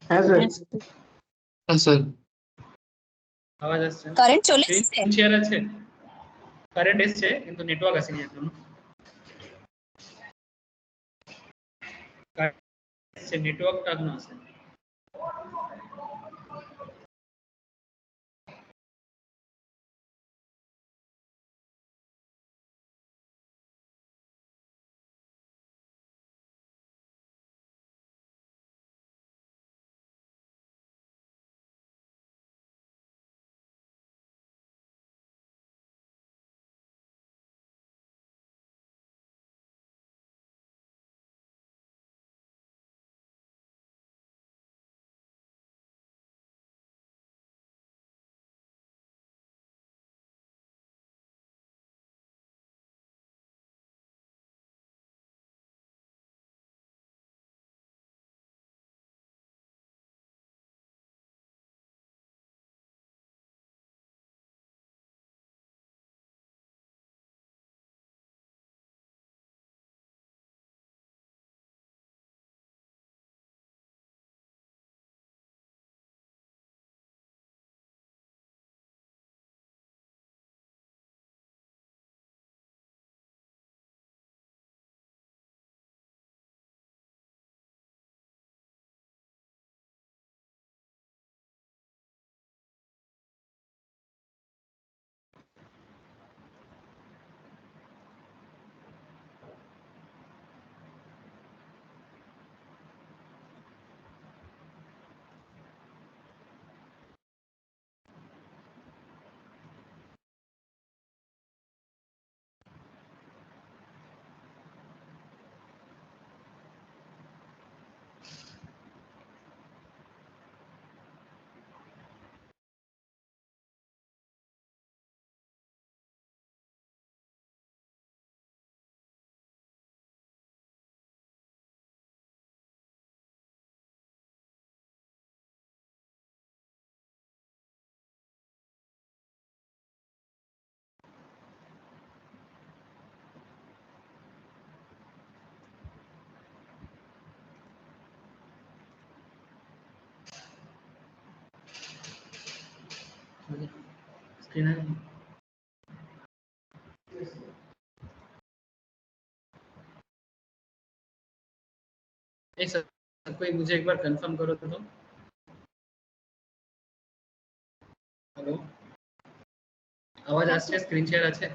হ্যাঁ স্যার। হ্যাঁ স্যার। আওয়াজ আসছে? কারেন্ট চলে এসেছে? শেয়ার আছে, কারেন্ট এসছে কিন্তু নেটওয়ার্ক আসেনি এখন। নেটওয়ার্কটা এখনো আসেনি। स्क्रीन है? एक सर कोई मुझे एक बार कंफर्म करो तो। हेलो, आवाज আসছে? স্ক্রিন শেয়ার আছে?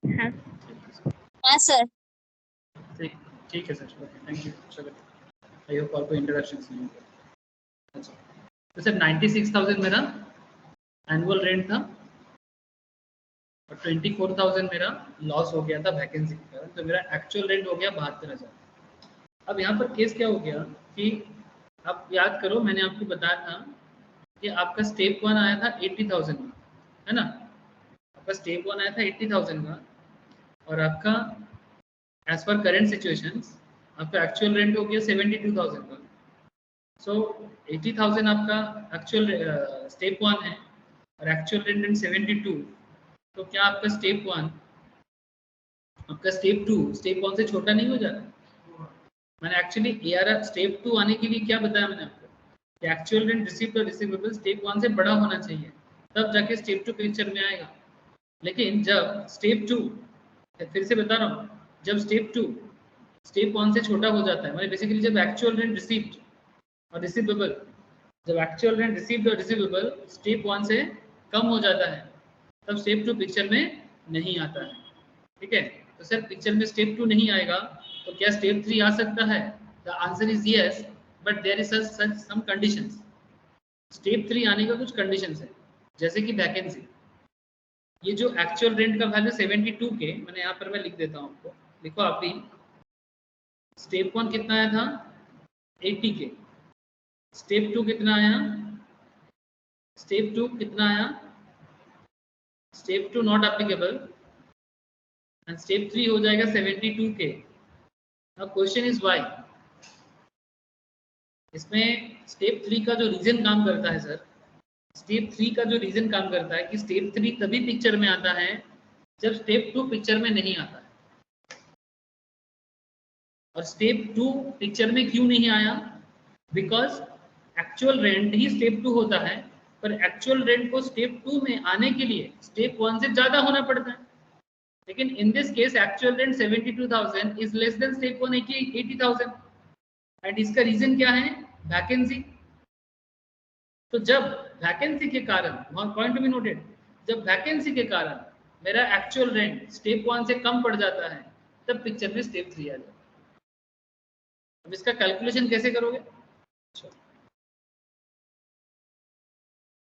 হ্যাঁ স্যার। ठीक है सर, थैंक यू। चलो, आई होप आपको इंट्रोडक्शन नहीं होगा। अच्छा, तो सर 96,000 मेरा एनुअल रेंट था और 24,000 मेरा लॉस हो गया था वैकेंसी के कारण, तो मेरा एक्चुअल रेंट हो गया 72,000। अब यहाँ पर केस क्या हो गया कि आप याद करो, मैंने आपको बताया था कि आपका स्टेप 1 आया था 80,000 का, है ना? आपका स्टेप 1 आया था 80,000 का और आपका एज पर करेंट सिचुएशंस आपका एक्चुअल रेंट हो गया 72,000 का। सो 80,000 आपका एक्चुअल स्टेप 1 है और एक्चुअल रेंट 72, तो क्या आपका स्टेप 1 आपका स्टेप 2 स्टेप 1 से छोटा नहीं हो जाता? मैंने एक्चुअली एआरआर स्टेप 2 आने के लिए क्या बताया मैंने आपको कि एक्चुअल रेंट रिसीव्ड और रिसीवेबल स्टेप 1 से बड़ा होना चाहिए, तब जाके स्टेप 2 पिक्चर में आएगा। लेकिन जब स्टेप 2, फिर से बता रहा हूँ, जब स्टेप 2 स्टेप 1 से छोटा हो जाता है, मतलब बेसिकली जब एक्चुअल रेंट रिसीव्ड और रिसीवेबल, जब एक्चुअल रेंट रिसीव्ड और रिसीवेबल स्टेप 1 से कम हो जाता है, तब स्टेप 2 पिक्चर में नहीं आता है। ठीक है, तो सर पिक्चर में स्टेप 2 नहीं आएगा तो क्या स्टेप 3 आ सकता है? The answer is yes, but there is such some conditions. Step 3 आने का कुछ कंडीशंस है, जैसे कि वैकेंसी। ये जो एक्चुअल रेंट का वैल्यू 72 के, मैंने यहाँ पर मैं लिख देता हूँ आपको, लिखो आप भी। स्टेप 1 कितना आया था 80 के, स्टेप 2 कितना आया, स्टेप 2 कितना आया, step 2 not applicable, and step 3 हो जाएगा 72 के। Now question is why. इसमें स्टेप 3 का जो रीजन काम करता है सर, स्टेप 3 का जो रीजन काम करता है कि स्टेप 3 तभी पिक्चर में आता है जब स्टेप 2 पिक्चर में नहीं आता है। और स्टेप 2 पिक्चर में क्यों नहीं आया? Because actual rent he step 2 होता है, पर एक्चुअल रेंट को स्टेप 2 में आने के लिए स्टेप 1 से ज्यादा होना पड़ता है। लेकिन in this case actual rent 72,000 is less than step 1 80,000, and इसका रीजन क्या है? वैकेंसी। तो जब वैकेंसी के कारण, पॉइंट टू बी नोटेड, जब वैकेंसी के कारण मेरा एक्चुअल रेंट स्टेप 1 से कम पड़ जाता है, तब पिक्चर में स्टेप 3 आ जाता है। अब इसका कैलकुलेशन कैसे करोगे?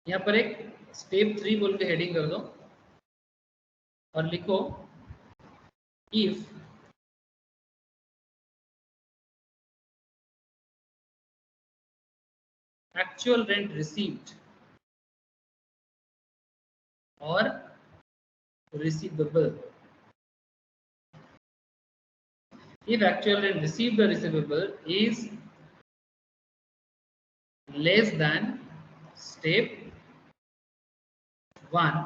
यहाँ पर एक स्टेप 3 बोल के हेडिंग कर दो और लिखो if actual rent received or receivable. If actual rent received or receivable is less than step 1,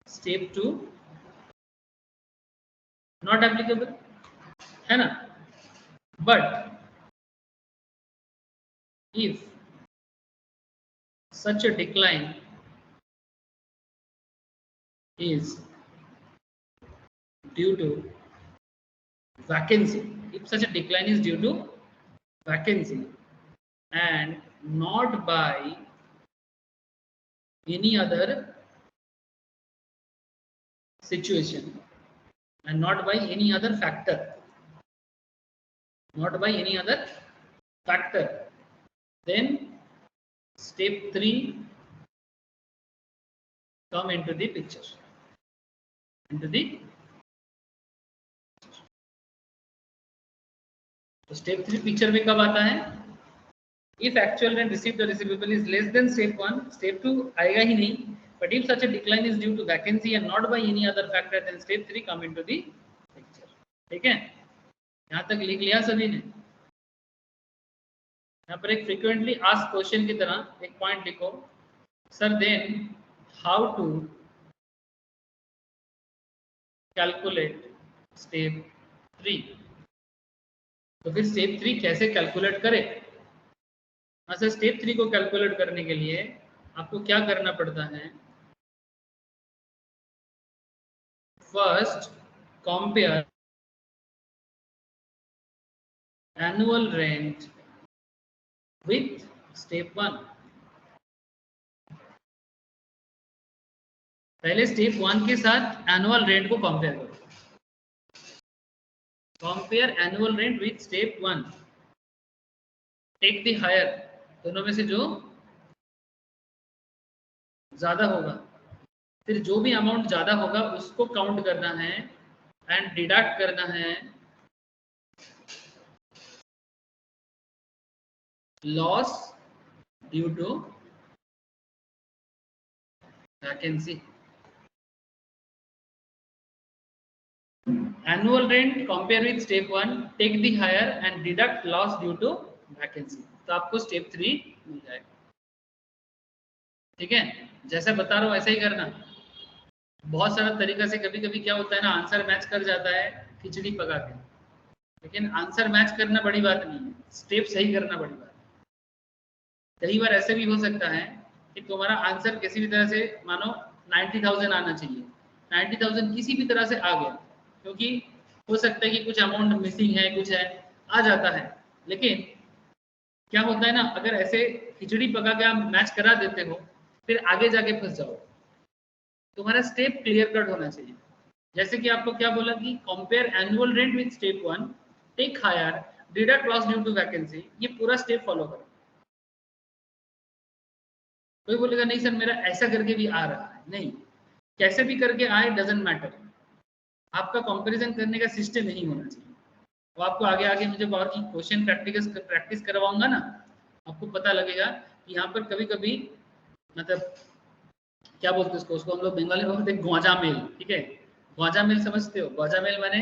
step 2 not applicable, है ना? But if such a decline is due to vacancy, if such a decline is due to vacancy and not by any other situation and not by any other factor, not by any other factor, then step 3 come into the picture, into the तो step 3 picture में कब आता है? If actual rent received और receivable is less than step 1, step 2 आएगा ही नहीं, but if such a decline is due to vacancy and not by any other factor then step 3 come into the picture. ठीक है, यहां तक लिख लिया सभी ने? यहाँ पर एक फ्रीक्वेंटली आस्क्ड क्वेश्चन की तरह एक पॉइंट लिखो, sir then how to calculate step 3। तो फिर स्टेप 3 कैसे कैलकुलेट करें? हाँ सर, स्टेप 3 को कैलकुलेट करने के लिए आपको क्या करना पड़ता है? First compare annual rent with step 1। पहले स्टेप 1 के साथ एनुअल रेंट को कंपेयर करो। Compare annual rent with step 1, take the higher, दोनों में से जो ज्यादा होगा, फिर जो भी अमाउंट ज्यादा होगा उसको काउंट करना है एंड डिडक्ट करना है loss due to vacancy. Annual rent compare with step 1, take the higher and deduct loss due to vacancy, तो आपको स्टेप 3 मिल जाएगा। ठीक है, जैसा बता रहा हूँ ऐसा ही करना। बहुत सारा तरीका से कभी कभी क्या होता है ना, आंसर मैच कर जाता है खिचड़ी पका के, लेकिन आंसर मैच करना बड़ी बात नहीं है, स्टेप सही करना बड़ी बात है। कई बार ऐसे भी हो सकता है कि तुम्हारा आंसर किसी भी तरह से, मानो 90,000 आना चाहिए, 90,000 किसी भी तरह से आ गया, क्योंकि हो सकता है कि कुछ अमाउंट मिसिंग है, कुछ है, आ जाता है। लेकिन क्या होता है ना, अगर ऐसे खिचड़ी पका के आप मैच करा देते हो, फिर आगे जाके फंस जाओ। तुम्हारा स्टेप क्लियर कट होना चाहिए। जैसे कि आपको क्या बोला कि compare annual rent with step 1, take higher, deduct loss due to vacancy, ये पूरा स्टेप फॉलो करो। कोई बोलेगा नहीं सर मेरा ऐसा करके भी आ रहा है, नहीं, कैसे भी करके आए डजेंट मैटर, आपका कंपैरिजन करने का सिस्टम नहीं होना चाहिए। तो आपको आगे आगे मुझे और की क्वेश्चन प्रैक्टिस करवाऊंगा ना, आपको पता लगेगा कि यहाँ पर कभी कभी मतलब क्या बोलते हैं उसको हम लोग बंगाली में बोलते हैं ग्वाजा मेल, ठीक है। ग्वाजा मेल समझते हो? ग्वाजा मेल माने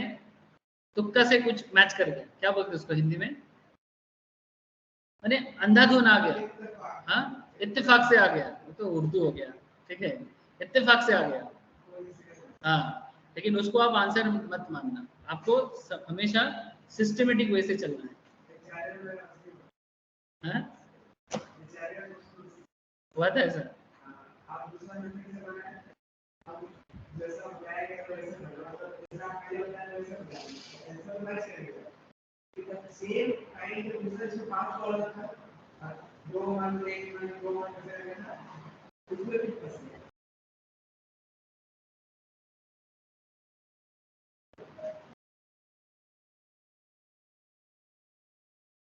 तुक्का से कुछ मैच कर गया, क्या बोलते हैं उसको हिंदी में? माने अंधाधुन आ गया, हाँ इत्तेफाक से आ गया, वो तो उर्दू हो गया, ठीक है, इत्तेफाक से आ गया, हाँ। लेकिन उसको आप आंसर मत मानना, आपको हमेशा सिस्टमेटिक वे से चलना है, हाँ? हुआ था ऐसा?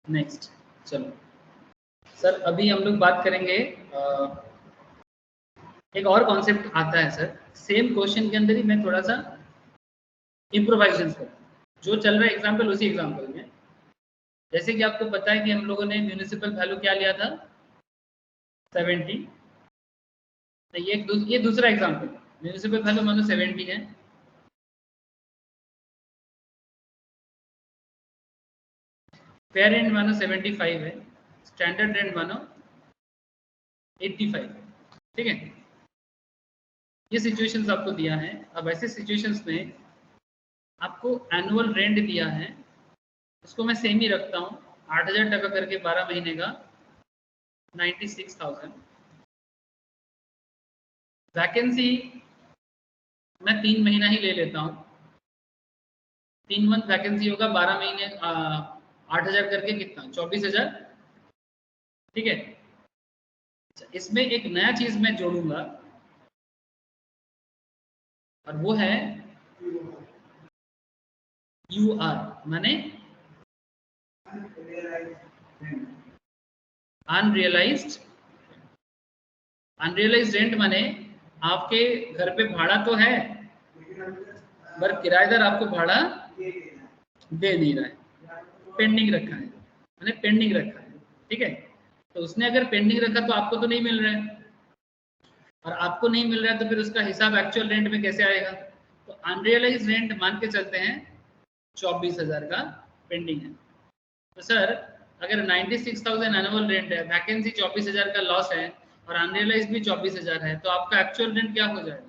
नेक्स्ट चलो सर, अभी हम लोग बात करेंगे एक और कॉन्सेप्ट आता है सर, सेम क्वेश्चन के अंदर ही मैं थोड़ा सा इम्प्रोवाइजेशन करता हूँ, जो चल रहा है एग्जाम्पल उसी एग्जाम्पल में। जैसे कि आपको पता है कि हम लोगों ने म्यूनिसिपल वैल्यू क्या लिया था 70, तो ये दूसरा एग्जाम्पल, म्यूनिसिपल वैल्यू मानो 70 है, फेयर रेंट मानो 75 है, स्टैंडर्ड रेंट मानो 85 है, ठीक है। ये सिचुएशंस आपको दिया है। अब ऐसे सिचुएशंस में आपको एनुअल रेंट दिया है, इसको मैं सेम ही रखता हूँ 8,000 टका करके 12 महीने का 96,000। वैकेंसी मैं 3 महीना ही ले लेता हूँ, 3 मंथ वैकेंसी होगा, 12 महीने 8,000 करके कितना 24,000, ठीक है। इसमें एक नया चीज मैं जोड़ूंगा और वो है UR, माने अनरियलाइज्ड रेंट, माने आपके घर पे भाड़ा तो है पर किराएदार आपको भाड़ा दे नहीं रहा है, पेंडिंग रखा है, मैंने पेंडिंग रखा है, ठीक है। तो उसने अगर पेंडिंग रखा तो आपको तो नहीं मिल रहा है, और आपको नहीं मिल रहा है तो फिर उसका हिसाब एक्चुअल रेंट में कैसे आएगा? तो अनरियलाइज रेंट मान के चलते हैं 24,000 का पेंडिंग है। तो सर अगर 96,000 एनुअल रेंट है, वैकेंसी 24,000 का लॉस है और अनरियलाइज भी 24,000 है, तो आपका एक्चुअल रेंट क्या हो जाएगा?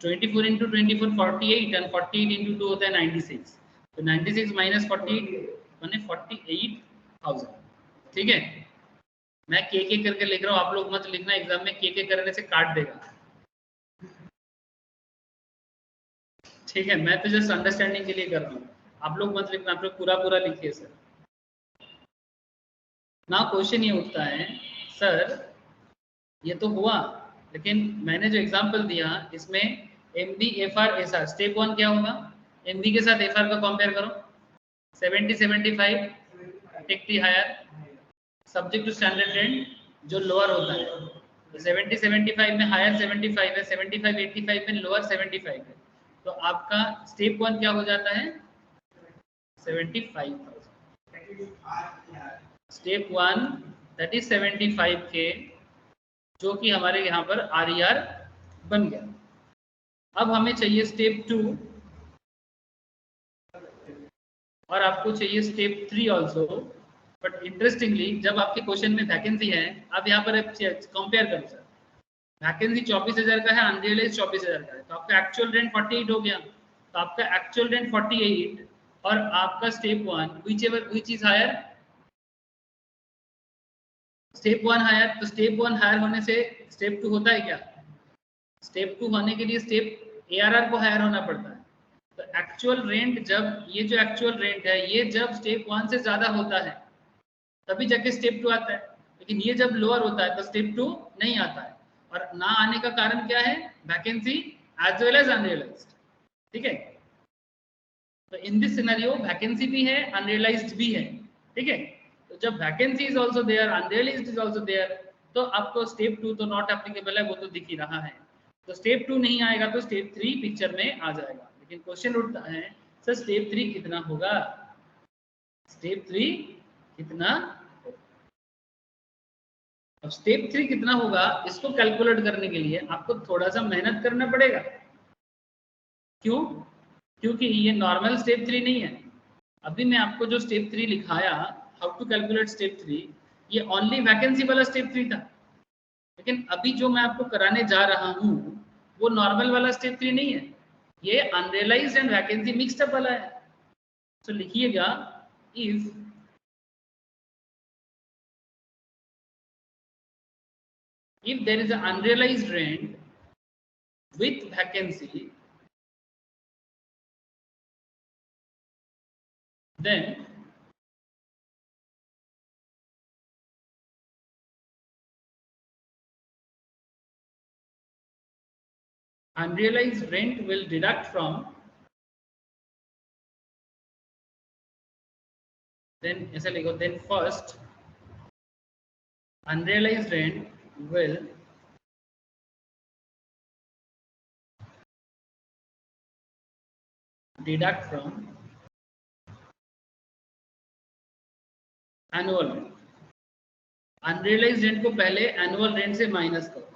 24 इंटू 24 48 एंड 48 इंटू 2 होता है 96, तो 96 माइनस 48 माने 48,000, ठीक है। मैं के करके लिख रहा हूँ, आप लोग मत लिखना, एग्जाम में के करने से काट देगा, ठीक है। मैं तो जस्ट अंडरस्टैंडिंग के लिए कर रहा हूँ, आप लोग मत लिखना, आप लोग पूरा पूरा लिखिए सर। ना क्वेश्चन ये उठता है सर ये तो हुआ, लेकिन मैंने जो एग्जांपल दिया इसमें MB FR SR स्टेप 1 क्या होगा? MB के साथ FR का कंपेयर करो, 70 75 टिकटी higher, subject to standard rent जो लोअर होता है, तो 70 75 में हायर 75 है, 75 85 में लोअर 75 है, तो आपका स्टेप 1 क्या हो जाता है? 75,000। स्टेप 1 दैट इज 75K, जो कि हमारे यहाँ पर RER बन गया। अब हमें चाहिए स्टेप 2 और आपको चाहिए स्टेप 3 ऑल्सो, बट इंटरेस्टिंगली जब आपके क्वेश्चन में वैकेंसी है, आप यहाँ पर कंपेयर करो सर, वैकेंसी 24,000 का है, अनरियलाइज 24,000 का है, तो आपका एक्चुअल रेंट 48 हो गया, तो आपका एक्चुअल रेंट 48 और आपका step 1 which is higher, step 1 higher, तो स्टेप 1 हायर होने से स्टेप 2 होता है क्या? स्टेप 2 होने के लिए स्टेप ARR को हायर होना पड़ता है, तो एक्चुअल रेंट जब ये जो एक्चुअल रेंट है ये जब स्टेप 1 से ज्यादा होता है तभी जाके स्टेप 2 आता है, लेकिन ये जब लोअर होता है तो स्टेप 2 नहीं आता है, और ना आने का कारण क्या है? Vacancy as well as unrealised, ठीक है। तो इन दिस सिनेरियो वैकेंसी भी है, अनरियलाइज्ड भी है, ठीक है। तो जब vacancy is also there, unrealised is also there, तो आपको स्टेप 2 तो नॉट एप्लीकेबल है, वो तो दिख ही रहा है। तो स्टेप 2 नहीं आएगा तो स्टेप 3 पिक्चर में आ जाएगा। लेकिन क्वेश्चन उठता है सर स्टेप 3 कितना होगा, स्टेप 3 कितना। अब स्टेप 3 कितना होगा इसको कैलकुलेट करने के लिए आपको थोड़ा सा मेहनत करना पड़ेगा। क्यों? क्योंकि ये नॉर्मल स्टेप 3 नहीं है। अभी मैं आपको जो स्टेप 3 लिखाया, हाउ टू कैलकुलेट स्टेप 3, ये ओनली वैकेंसी वाला स्टेप 3 था। लेकिन अभी जो मैं आपको कराने जा रहा हूँ वो नॉर्मल वाला स्टेप 3 नहीं है, ये unrealised and vacancy mixed up वाला है। तो लिखिएगा if there is an unrealized rent with vacancy, then unrealized rent will deduct from, then ऐसा लिखो, then first unrealized rent will deduct from annual rent. Unrealised rent को पहले annual rent से minus करो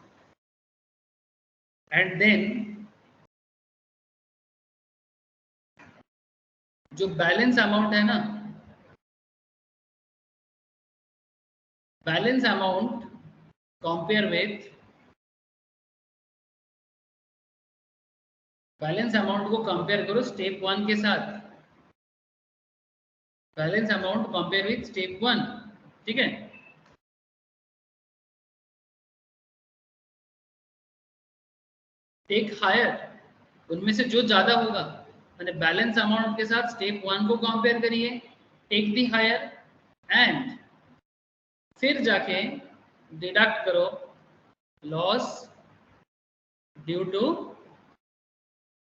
एंड देन जो balance amount है ना, balance amount compare with, balance amount को कंपेयर करो स्टेप 1 के साथ, balance amount compare with step 1, ठीक है। टेक हायर, उनमें से जो ज्यादा होगा, मैंने बैलेंस अमाउंट के साथ स्टेप 1 को कंपेयर करिए, टेक दी हायर एंड फिर जाके डिडक्ट करो लॉस ड्यू टू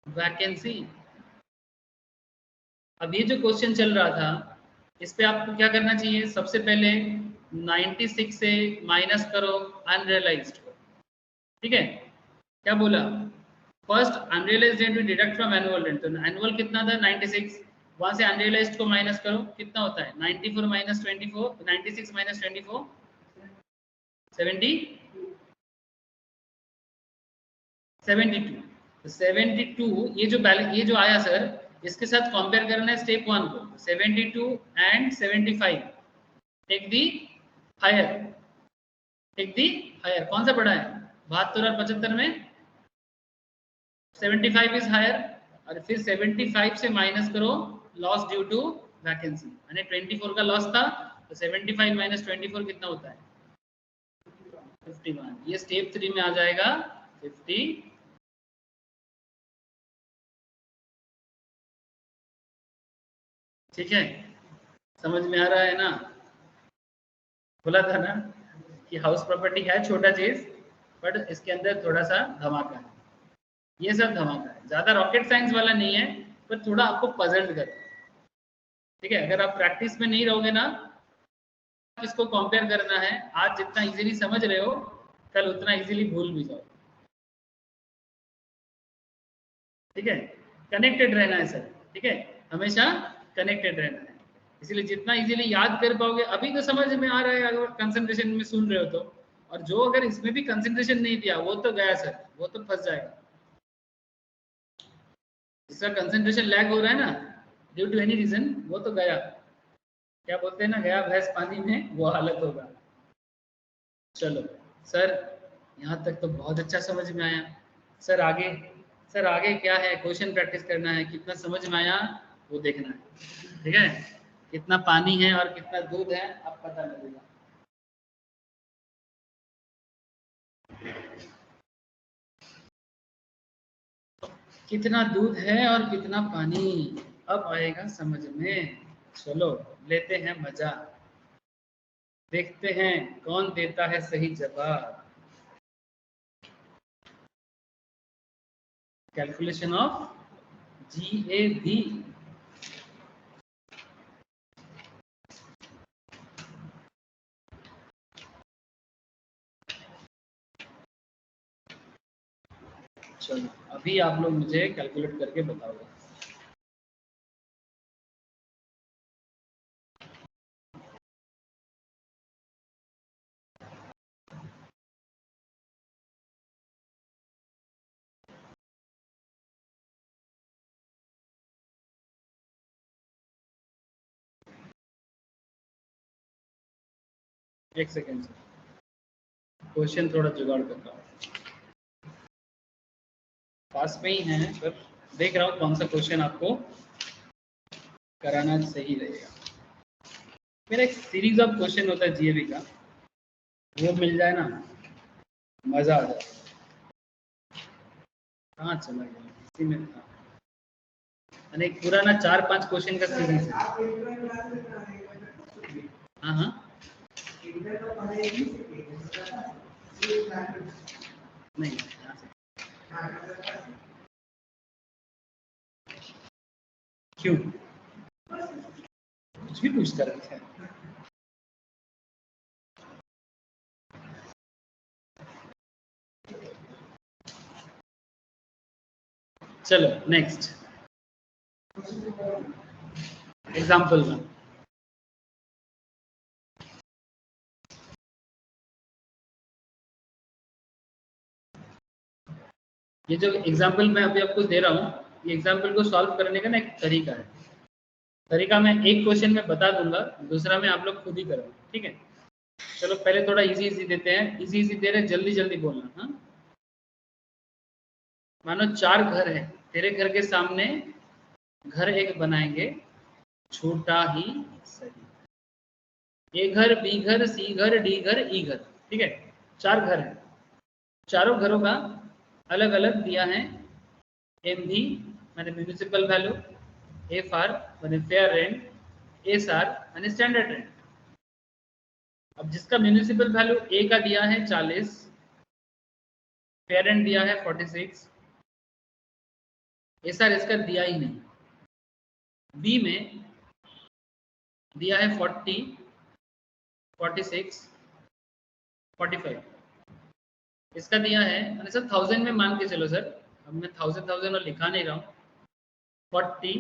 वैकेंसी। अब ये जो क्वेश्चन चल रहा था इस पे आपको क्या करना चाहिए, सबसे पहले 96 से माइनस करो अनरियलाइज्ड को, ठीक है। क्या बोला, first unrealised rent deduct from annual rent, तो एनुअल कितना था 96, वहां से अनरियलाइज्ड को माइनस करो, कितना होता है 94 माइनस 24, 96 माइनस 24 72, तो 72 ये जो आया सर इसके साथ कंपेयर करना है स्टेप 1 को, 72 and 75, take the higher, take the higher, कौन सा बड़ा है 72 और 75 में 75 इज हायर, और फिर 75 से माइनस करो लॉस ड्यू टू वैकेंसी, यानी 24 का लॉस था, तो 75 माइनस 24 कितना होता है 51, ये स्टेप 3 में आ जाएगा 50। ठीक है, समझ में आ रहा है ना, बोला था ना कि हाउस प्रॉपर्टी है छोटा चीज बट इसके अंदर थोड़ा सा धमाका है, ये सब धमाका है, ज्यादा रॉकेट साइंस वाला नहीं है पर थोड़ा आपको पजल्ड कर, ठीक है। अगर आप प्रैक्टिस में नहीं रहोगे ना, इसको कंपेयर करना है, आज जितना इजीली समझ रहे हो कल उतना इजीली भूल भी जाओ, ठीक है। कनेक्टेड रहना है सर, ठीक है, हमेशा कनेक्टेड रहना है, इसलिए जितना इजीली याद कर पाओगे, अभी तो समझ में आ रहा है अगर कंसंट्रेशन में सुन रहे हो तो, और जो अगर इसमें भी कंसंट्रेशन नहीं दिया वो तो गया सर, वो तो फंस जाएगा। जिसका कंसंट्रेशन लैग हो रहा है ना ड्यू टू एनी रीजन, वो तो गया, क्या बोलते हैं ना, गया भैंस पानी में, वो हालत होगा। चलो सर यहाँ तक तो बहुत अच्छा समझ में आया, सर आगे, सर आगे क्या है, क्वेश्चन प्रैक्टिस करना है, कितना समझ में आया वो देखना है, ठीक है। कितना पानी है और कितना दूध है अब पता लगेगा। कितना दूध है और कितना पानी अब आएगा समझ में। चलो लेते हैं मजा, देखते हैं कौन देता है सही जवाब। कैलकुलेशन ऑफ GAV, चलो अभी आप लोग मुझे कैलकुलेट करके बताओगे। एक सेकेंड सर, क्वेश्चन थोड़ा जुगाड़ करता हूँ, पास में ही है पर देख रहा हूँ कौन सा क्वेश्चन आपको कराना सही रहेगा। मेरा एक सीरीज ऑफ क्वेश्चन होता है जीएवी का, वो मिल जाए ना मजा आ जाए। कहाँ चला गया, इसी में था। मैंने एक पुराना 4-5 क्वेश्चन का सीरीज है। हाँ हाँ नहीं, यहाँ से क्यों कुछ भी पूछता रहता है। चलो नेक्स्ट एग्जाम्पल का। ये जो एग्जाम्पल मैं अभी आपको दे रहा हूँ, ये एग्जाम्पल को सॉल्व करने का ना एक तरीका है। तरीका मैं एक क्वेश्चन में बता दूंगा, दूसरा में आप लोग खुद ही करो, ठीक है। चलो पहले थोड़ा इजी इजी देते हैं, इजी इजी दे रहे हैं, जल्दी जल्दी बोलना। हाँ, मानो 4 घर है, तेरे घर के सामने घर एक बनाएंगे, छोटा ही सही। ए घर, बी घर, सी घर, डी घर, ई घर, ठीक है। 4 घर है, चारों घरों का अलग अलग दिया है एम भी माने म्यूनिसिपल वैल्यू, एफ आर माने फेयर रेंट, एस आर माने स्टैंडर्ड रेंट। अब जिसका म्यूनिसिपल वैल्यू ए का दिया है 40, फेयर रेंट दिया है 46, एस आर इसका दिया ही नहीं। बी में दिया है 40, 46, 45, इसका दिया है मैंने सर 1000 में मान के चलो सर, अब मैं 1000 और लिखा नहीं रहा हूँ। 40,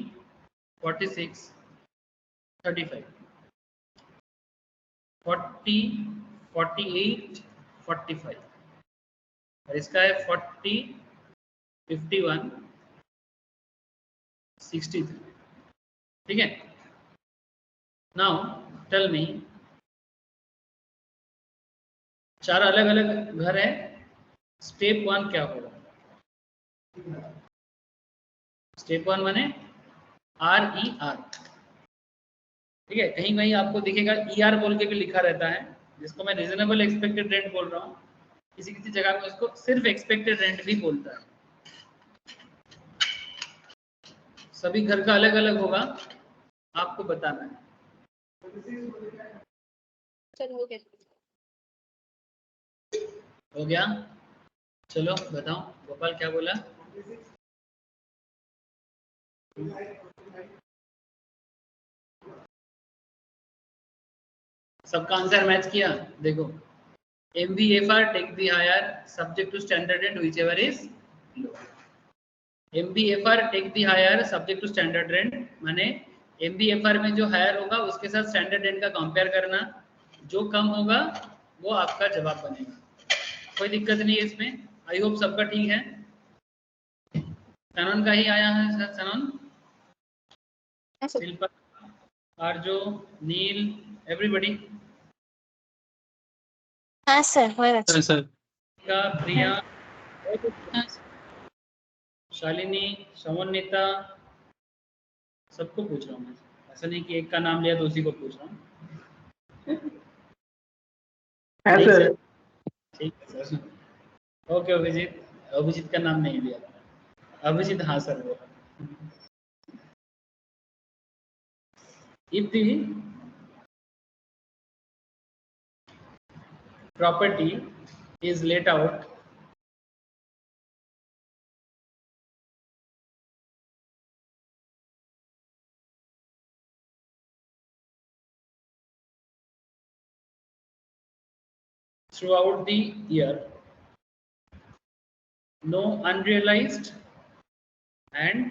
46, 35, 40, 48, 45 और इसका है 40, 51, 63, ठीक है। नाउ टेल मी, 4 अलग अलग घर है, स्टेप 1 क्या होगा? स्टेप 1 माने आर ई आर, ठीक है। कहीं कहीं आपको दिखेगा ई आर बोल के भी लिखा रहता है, जिसको मैं रीजनेबल एक्सपेक्टेड रेंट बोल रहा हूँ। किसी किसी जगह में उसको सिर्फ एक्सपेक्टेड रेंट भी बोलता है। सभी घर का अलग अलग होगा, आपको बताना है। हो गया? चलो बताओ, गोपाल क्या बोला? सबका आंसर मैच किया? देखो, MVFR take the higher subject to standard rent whichever is low. MVFR take the higher subject to standard rent माने MVFR में जो हायर होगा उसके साथ स्टैंडर्ड रेंट का कंपेयर करना, जो कम होगा वो आपका जवाब बनेगा। कोई दिक्कत नहीं है इसमें, आई होप सबका ठीक है। सनन का ही आया है सर, सनन, शिल्पा, आरजो, नील, एवरीबॉडी हाँ सर हो हाँ सर। का, प्रिया, शालिनी, समन्विता, सबको पूछ रहा हूँ मैं, ऐसा नहीं कि एक का नाम लिया तो उसी को पूछ रहा हूँ। हाँ ठीक सर। है, ठीक है सर। ओके अभिजीत, अभिजीत का नाम नहीं लिया था। अभिजीत हाँ सर बोला। If the property is let out throughout the year, no unrealised and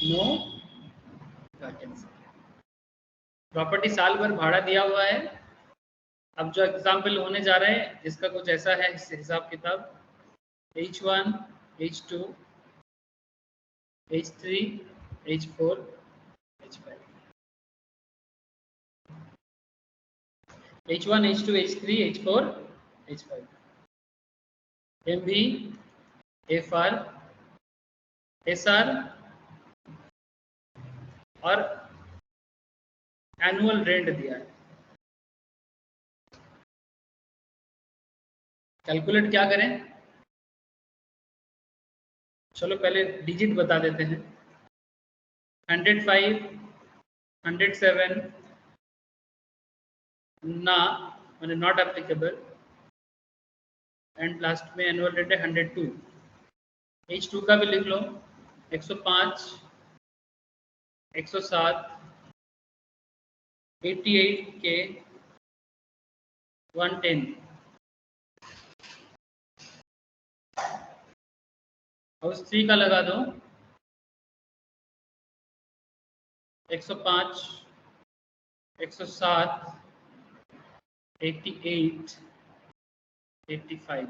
no vacancy. Property साल भर भाड़ा दिया हुआ है। अब जो एग्जाम्पल होने जा रहे हैं जिसका कुछ ऐसा है हिसाब किताब, H1, H2, H3, H4, H5, H1, H2, H3, H4, H5, MV, FR, SR और एनुअल रेंट दिया है। कैलकुलेट क्या करें? चलो पहले डिजिट बता देते हैं। 105, 107 ना मैंने नॉट एप्लीकेबल एंड लास्ट में एनुअल रेट है 102। H2 का भी लिख लो, 105, 107, 88 के 110। हाउस 3 का लगा दो, 105, 107, 88, 85।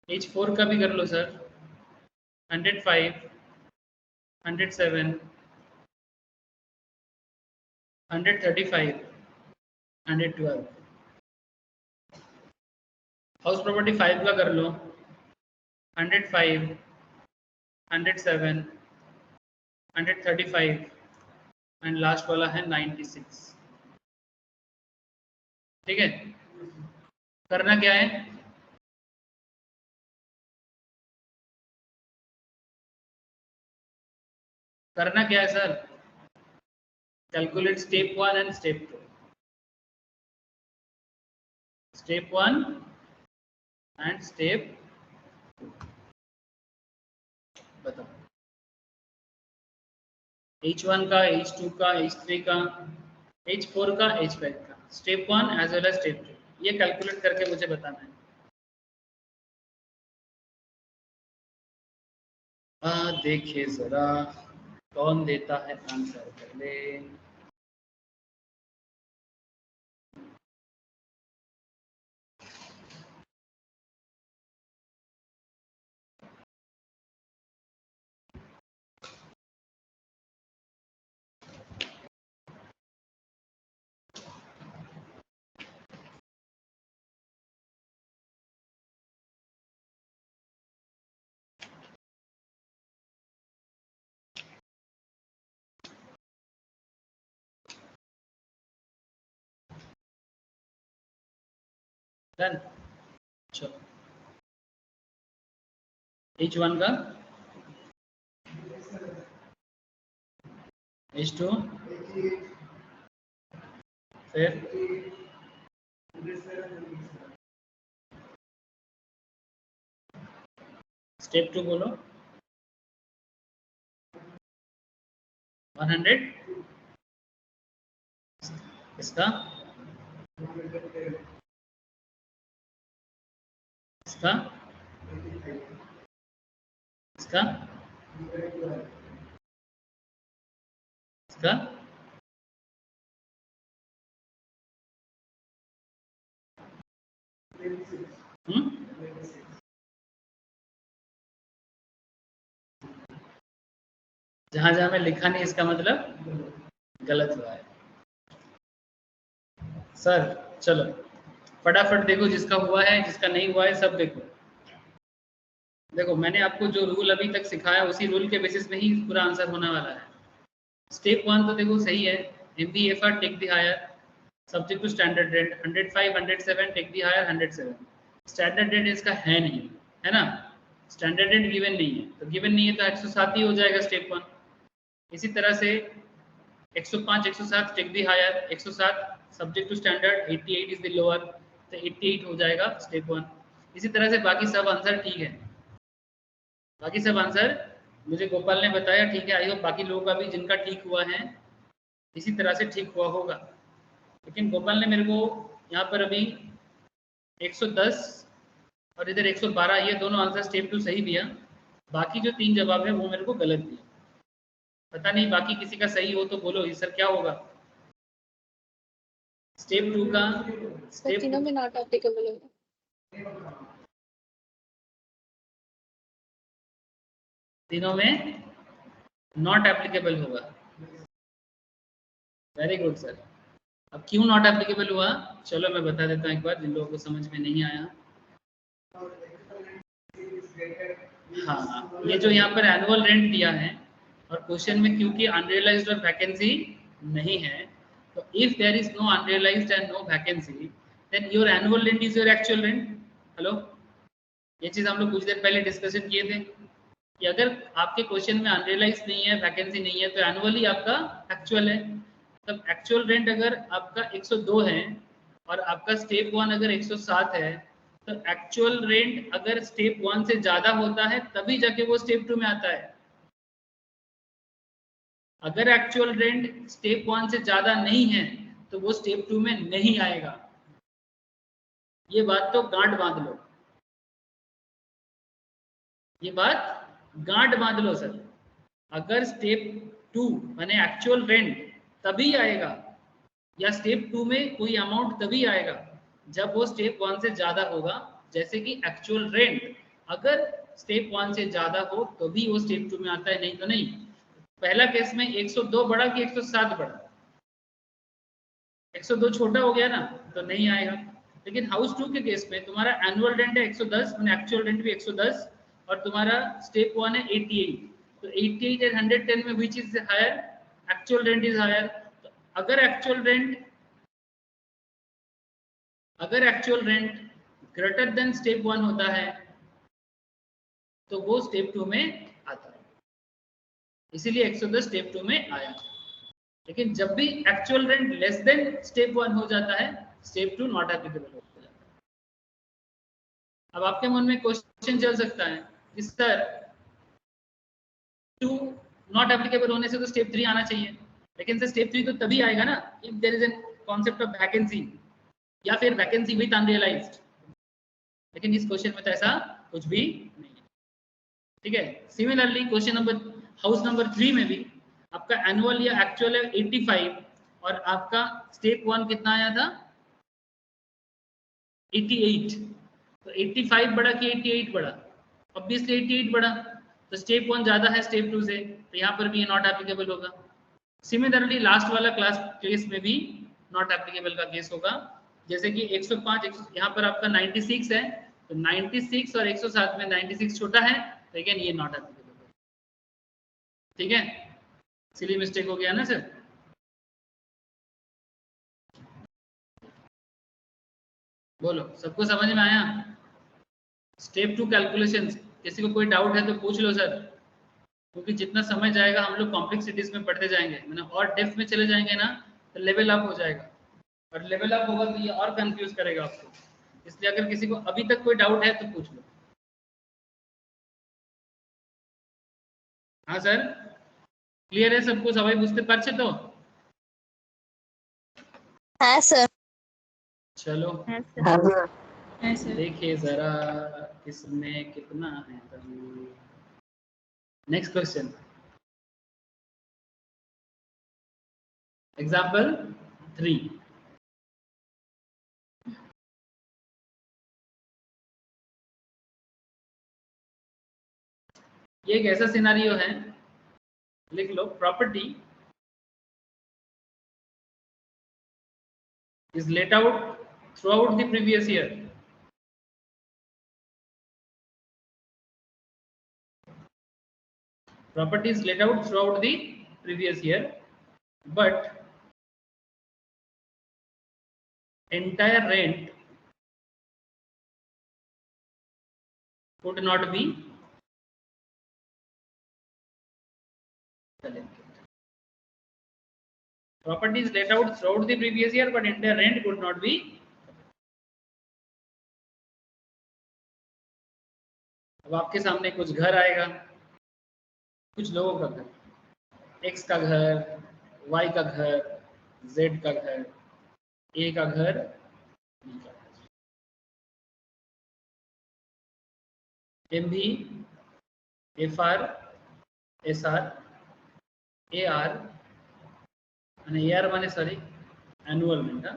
H4 का भी कर लो सर, 105, 107, 135, 112। हाउस प्रॉपर्टी 5 का कर लो, 105, 107, 135 एंड लास्ट वाला है 96। ठीक है, करना क्या है? करना क्या है sir? Calculate step 1 and step 2। Step 1 and step 2 बताओ। H1 का, H2 का, H3 का, H4 का, H5 का, step 1 as well as step 2। ये कैलकुलेट करके मुझे बताना है। देखिए जरा कौन देता है आंसर पहले। डन। चलो H1 का, H2, फिर स्टेप 2 बोलो। 100, इसका, इसका, इसका, इसका, जहां जहां में लिखा नहीं इसका मतलब गलत हुआ है सर। चलो फटाफट देखो, जिसका हुआ है जिसका नहीं हुआ है सब देखो। देखो मैंने आपको जो रूल अभी तक सिखाया उसी रूल के बेसिस में ही पूरा आंसर होने वाला है। स्टेप 1 तो देखो सही है, MBFR take the higher subject to standard rate 105, 107 take the higher 107। Standard rate इसका है नहीं, है ना, स्टैंडर्ड रेट गिवन नहीं है, तो गिवन नहीं है तो 107 ही हो जाएगा स्टेप 1। इसी तरह से 105, 107 take the higher, 107 subject to standard, 88 is the lower, तो 88 हो जाएगा स्टेप 1। इसी तरह से बाकी सब आंसर ठीक है, बाकी सब आंसर मुझे गोपाल ने बताया ठीक है। आई होप बाकी लोगों का भी जिनका ठीक हुआ है इसी तरह से ठीक हुआ होगा। लेकिन गोपाल ने मेरे को यहाँ पर अभी 110 और इधर 112, ये दोनों आंसर स्टेप 2 सही दिया, बाकी जो 3 जवाब है वो मेरे को गलत दिया। पता नहीं बाकी किसी का सही हो तो बोलो ये सर क्या होगा। स्टेप 2 का स्टेप तीनों में नॉट एप्लीकेबल होगा। तीनों में नॉट एप्लीकेबल होगा। Very good sir. अब क्यों नॉट एप्लीकेबल हुआ, चलो मैं बता देता हूँ एक बार जिन लोगों को समझ में नहीं आया। हाँ, ये जो यहाँ पर एनुअल रेंट दिया है और क्वेश्चन में क्योंकि अनरियलाइज्ड और वैकेंसी नहीं है, तो if there is no unrealised and no vacancy then your annual rent is your actual rent. Hello, ये चीज हम लोग कुछ देर पहले डिस्कशन किए थे कि अगर आपके क्वेश्चन में अनरियलाइज नहीं है, वैकेंसी नहीं है, तो एनुअली आपका एक्चुअल है। तब एक्चुअल रेंट अगर आपका 102 है और आपका स्टेप 1 अगर 107 है, तो एक्चुअल रेंट अगर स्टेप 1 से ज्यादा होता है तभी जाके वो स्टेप 2 में आता है। अगर एक्चुअल रेंट स्टेप 1 से ज्यादा नहीं है तो वो स्टेप 2 में नहीं आएगा। ये बात तो गांठ बांध लो, ये बात गांठ बांध लो सर। अगर स्टेप 2 माने एक्चुअल रेंट तभी आएगा, या स्टेप 2 में कोई अमाउंट तभी आएगा जब वो स्टेप 1 से ज्यादा होगा। जैसे कि एक्चुअल रेंट अगर स्टेप 1 से ज्यादा हो तो भी वो स्टेप 2 में आता है, नहीं तो नहीं। पहला केस में 102 बड़ा कि 107 बड़ा, 102 छोटा हो गया ना, तो नहीं आएगा। लेकिन हाउस 2 के केस में तुम्हारा एनुअल रेंट है 110, मैंने एक्चुअल रेंट भी 110 और तुम्हारा स्टेप 1 है 88, तो 88 एंड 110 में which is higher, actual rent is higher. तो अगर actual rent greater than step 1 होता है तो वो स्टेप 2 में आता है, इसीलिए 110 स्टेप 2 में आया। लेकिन जब भी actual rent less than step 1 हो जाता है, स्टेप 2 नॉट एप्लीकेबल हो जाता है। अब आपके मन में क्वेश्चन चल सकता है कि सर 2 नॉट एप्लीकेबल होने से तो स्टेप 3 आना चाहिए, लेकिन सर स्टेप 3 तो तभी आएगा ना if there is an concept of vacancy या फिर वैकेंसी विद अनरियलाइज्ड। लेकिन इस क्वेश्चन में तो ऐसा कुछ भी नहीं है, ठीक है। Similarly question number house number 3 में भी आपका एनुअल या एक्चुअल है 85 और आपका स्टेप 1 कितना आया था 88, तो 85 बड़ा कि 88 बड़ा, ऑब्वियसली 88 बड़ा, तो स्टेप 1 ज्यादा है स्टेप 2 से, तो यहाँ पर भी ये नॉट एप्लीकेबल होगा। सिमिलरली लास्ट वाला क्लास केस में भी नॉट एप्लीकेबल का केस होगा। जैसे कि 105 यहाँ पर आपका 96 है, तो 96 और 107 में 96 छोटा है, तो अगेन ये नॉट एप्लीकेबल होगा, ठीक है। सिली मिस्टेक हो गया ना सर। बोलो सबको समझ में आया। स्टेप 2 कैलकुलेशंस, किसी को कोई डाउट है तो पूछ लो सर, क्योंकि जितना समय जाएगा हम लोग कॉम्प्लेक्सिटीज में बढ़ते जाएंगे, मतलब और डेप्थ में चले जाएंगे ना, तो लेवल अप हो जाएगा, और लेवल अप होगा तो ये और कंफ्यूज करेगा आपको। इसलिए अगर किसी को अभी तक कोई डाउट है तो पूछ लो। हाँ सर, क्लियर है सबको, सवाई बुझते पारछे तो? हाँ सर। चलो हाँ सर। देखिए जरा इसमें कितना है। Next question, example 3। ये एक ऐसा सिनारियो है, लिख लो, property is let out throughout the previous year. Property is let out throughout the previous year, but entire rent could not be collected. Property is let out throughout the previous year, but entire rent could not be. अब आपके सामने कुछ घर आएगा, कुछ लोगों का घर, X का घर, Y का घर, Z का घर, A का घर, B का घर। MB, FR, SR, AR અને AR माने सॉरी एनुअल में का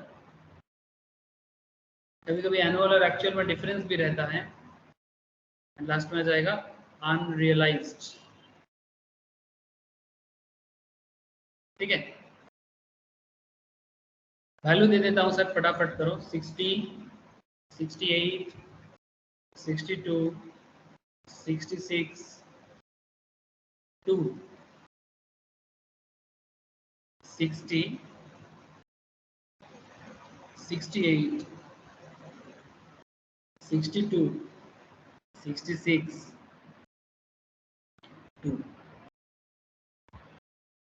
कभी कभी एनुअल और एक्चुअल में डिफरेंस भी रहता है। लास्ट में आ जाएगा अनरियलाइज्ड। ठीक है, वैल्यू दे देता हूं सर, फटाफट करो। 60, 68, 62, 66, 2, 60, 68, 62, 66, 2,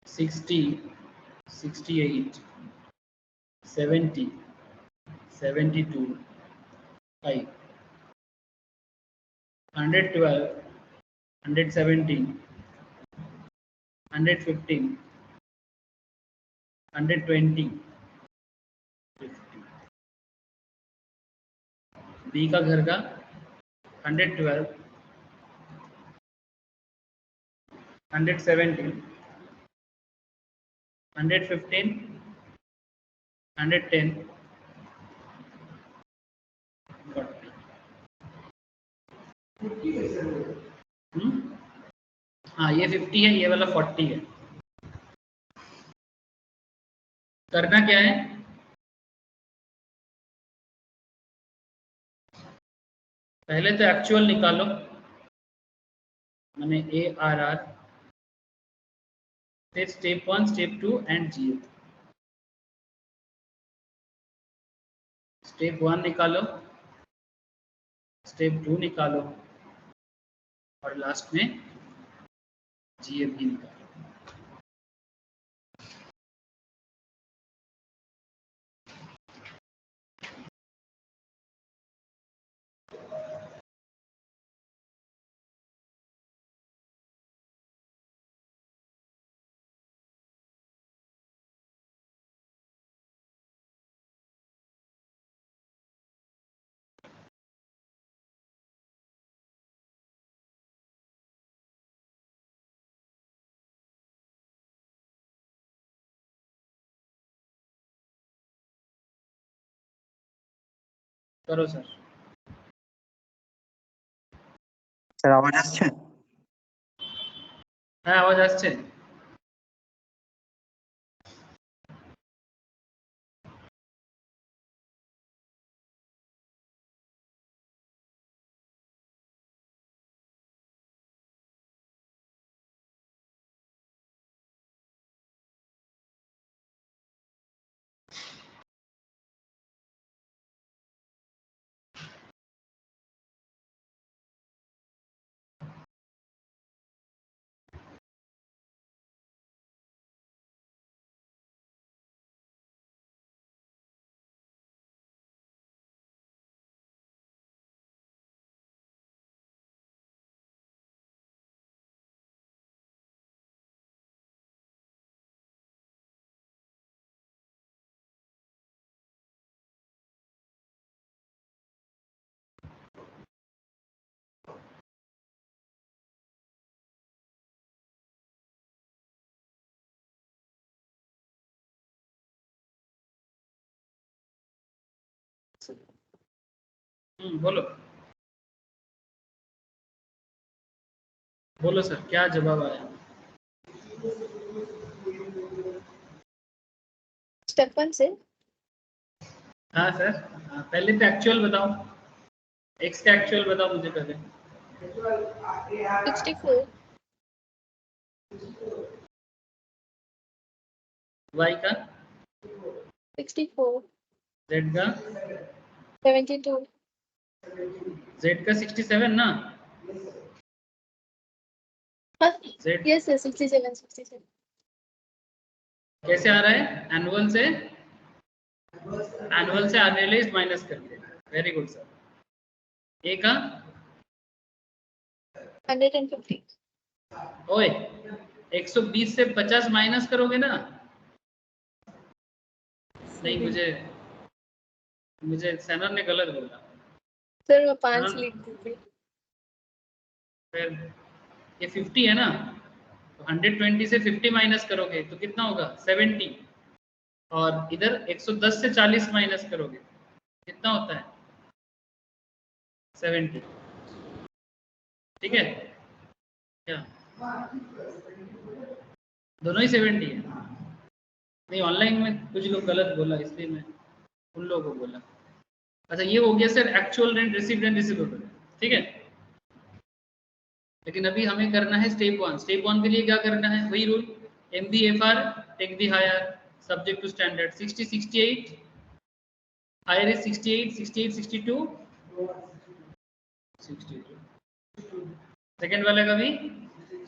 60, 68, 70, 72, 5, 112, 117, 115, 120, 50। बी का घर का 112, 117, 115, 110, 40। हाँ ये 50 है, ये वाला 40 है। करना क्या है, पहले तो एक्चुअल निकालो, मैंने ARR, फिर step 1, step 2 and GF। Step 1 निकालो, स्टेप 2 निकालो और लास्ट में GF भी निकालो। करो सर। স্যার আওয়াজ আসছে? হ্যাঁ আওয়াজ আসছে। बोलो बोलो सर, क्या जवाब आया? स्टेप 1 से हाँ सर, पहले तो एक्चुअल बताओ, एक्स का एक्चुअल बताओ मुझे पहले। 64, वाई का, 64, जेड का, 72, जेड का 67 ना, जेड यस सर 67, 67। कैसे आ रहा है? एनुअल से अनरियलाइज्ड माइनस करके। Very good sir. ए का 150, ओए 120 से 50 माइनस करोगे ना? नहीं, मुझे सैनर ने गलत बोला। सर मैं 5 हाँ। लिख दी थी। फिर ये 50 है ना, तो 120 से 50 माइनस करोगे तो कितना होगा 70, और इधर 110 से 40 माइनस करोगे कितना होता है 70। ठीक है क्या, दोनों ही 70 है? नहीं, ऑनलाइन में कुछ लोग गलत बोला इसलिए मैं उन लोगों को बोला। अच्छा ये हो गया sir actual rent received and receivable, ठीक है। लेकिन अभी हमें करना है स्टेप 1। स्टेप 1 के लिए क्या करना है, वही rule, MVFR take the higher subject to standard 60 68, higher is 68 68 62 62, second वाला का भी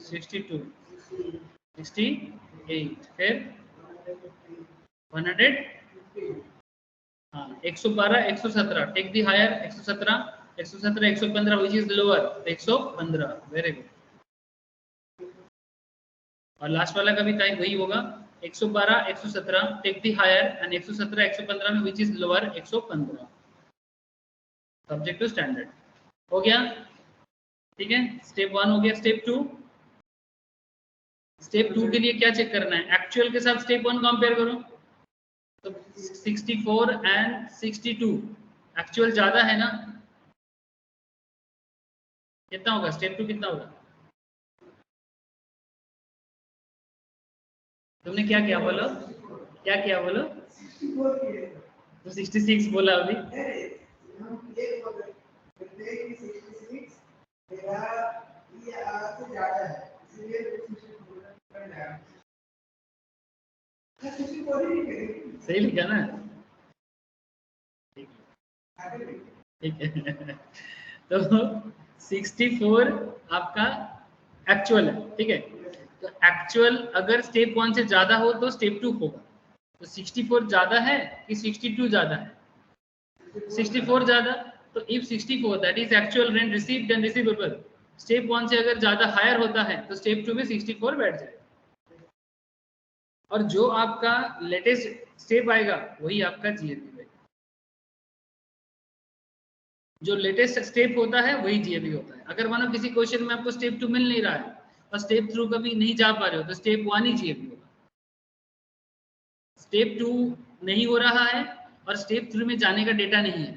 62 68, फिर 100, हाँ 112 117 take the higher 117 117 115 which is lower 115, very good. और लास्ट वाला का भी टाइप वही होगा 112 117 टेक द हायर एंड 117 115 में which is lower 115, subject to standard. हो गया, ठीक है। स्टेप 1 हो गया। स्टेप 2, स्टेप 2 के लिए क्या चेक करना है, एक्चुअल के साथ स्टेप 1 कंपेयर करो। तो 64 एंड 62 एक्चुअल ज्यादा है ना, कितना होगा स्टेप 2 कितना होगा, तुमने क्या किया बोलो, क्या किया बोलो, तो 66 बोला अभी। सही लिखा ना, ठीक है। तो 64 आपका एक्चुअल है, ठीक है। तो एक्चुअल अगर स्टेप 1 से ज्यादा हो तो स्टेप 2 होगा। तो 64 ज्यादा है कि 62 ज्यादा है, 64 ज्यादा, तो if 64 that is actual rent received and receivable, step 1 से अगर ज्यादा हायर होता है तो स्टेप 2 में 64 बैठ जाएगा। और जो आपका लेटेस्ट स्टेप आएगा वही आपका जीएबी है, जो लेटेस्ट स्टेप होता है वही जीएबी होता है। अगर मानो किसी क्वेश्चन में आपको स्टेप 2 मिल नहीं रहा है और स्टेप थ्रू कभी नहीं जा पा रहे हो तो स्टेप 1 ही जीएबी होगा। स्टेप 2 नहीं हो रहा है और स्टेप 3 में जाने का डेटा नहीं है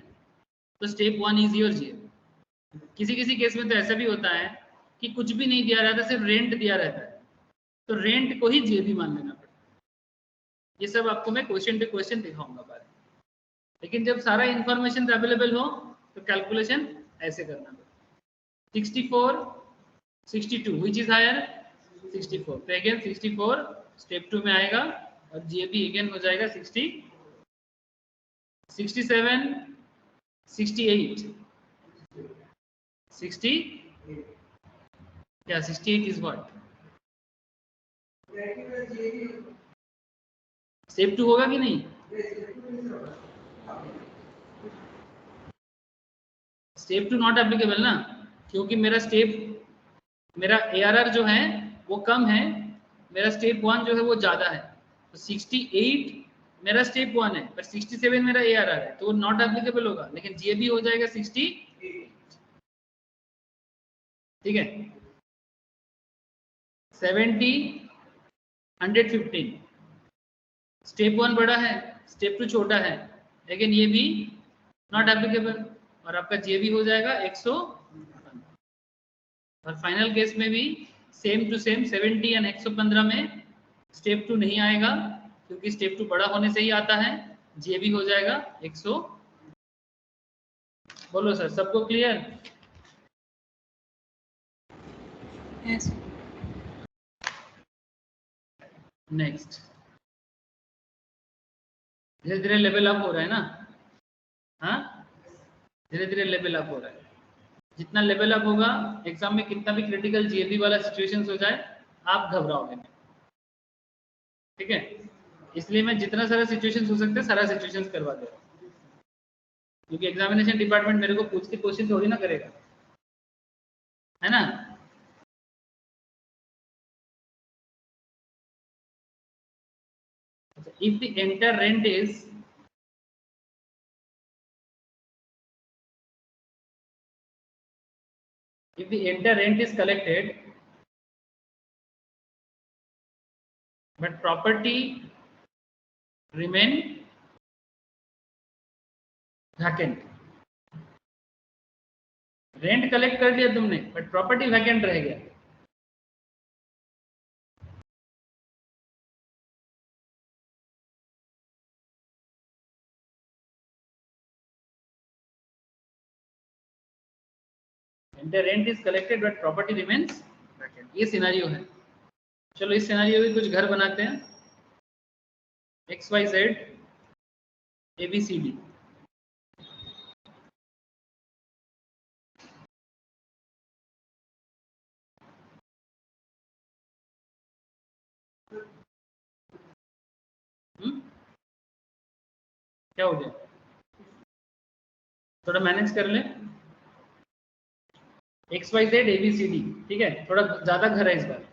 तो स्टेप 1 इज योर जीएबी। किसी किसी केस में तो ऐसा भी होता है कि कुछ भी नहीं दिया रहता, सिर्फ रेंट दिया रहता है, तो रेंट को ही जीएबी मान लेना पड़ता है। ये सब आपको मैं क्वेश्चन पे क्वेश्चन दिखाऊंगा बाद में, लेकिन जब सारा इंफॉर्मेशन अवेलेबल हो तो कैलकुलेशन ऐसे करना पड़ेगा। 64 62 व्हिच इज हायर 64, तो अगेन 64 स्टेप 2 में आएगा और जीएबी अगेन हो जाएगा 60 67 68 60 क्या 68 इज व्हाट, स्टेप 2 होगा कि नहीं, स्टेप 2 नॉट एप्लीकेबल ना, क्योंकि मेरा ARR जो है वो कम है, मेरा स्टेप 1 जो है वो ज्यादा है। तो 68 मेरा स्टेप 1 है पर 67 मेरा ARR है, तो वो नॉट एप्लीकेबल होगा, लेकिन जीएबी हो जाएगा 60, ठीक है। 70 115 स्टेप 1 बड़ा है, स्टेप 2 छोटा है, लेकिन ये भी नॉट एप्लीकेबल और आपका जीएबी हो जाएगा 100। और फाइनल केस में भी सेम टू सेम 70 एंड 115 में स्टेप 2 नहीं आएगा क्योंकि स्टेप 2 बड़ा होने से ही आता है, जीएबी हो जाएगा 100। बोलो सर, सबको क्लियर? Yes. नेक्स्ट, धीरे धीरे लेवल अप हो रहा है ना, हाँ धीरे धीरे लेवल अप हो रहा है। जितना लेवल अप होगा एग्जाम में कितना भी क्रिटिकल जीएबी वाला सिचुएशंस हो जाए आप घबराओगे नहीं, ठीक है। इसलिए मैं जितना सारा सिचुएशंस हो सकते हैं सारा सिचुएशंस करवा दे रहा हूँ, क्योंकि एग्जामिनेशन डिपार्टमेंट मेरे को पूछ के क्वेश्चन थोड़ी ना करेगा, है ना। If the entire rent is if the entire rent is collected but property remain vacant, rent collect कर लिया तुमने बट प्रॉपर्टी वैकेंट रह गया, rent is collected but property remains vacant, ये सिनेरियो है। चलो इस सिनेरियो में कुछ घर बनाते हैं, XYZ ABCD, क्या हो गया, थोड़ा मैनेज कर ले। XYZ ABCD, ठीक है, थोड़ा ज्यादा घर है इस बार।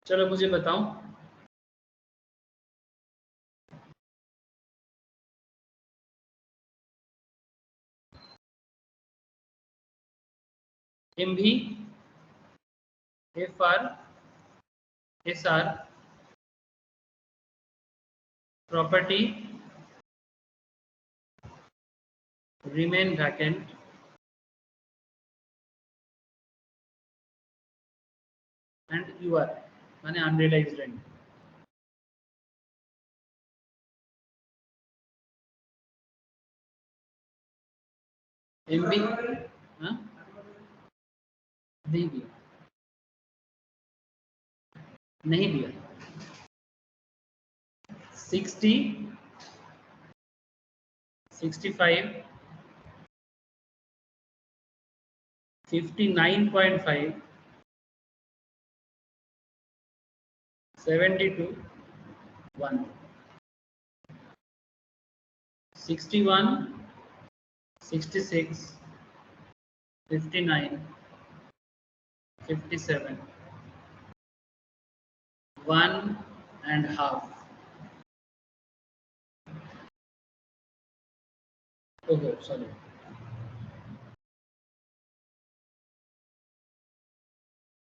चलो मुझे बताओ, MV FR SR property remain vacant and UR माने unrealized rent। MV हाँ नहीं दिया, नहीं दिया, 60 65 59.5 72 1 61 66 59 57 1.5। ओहो सॉरी,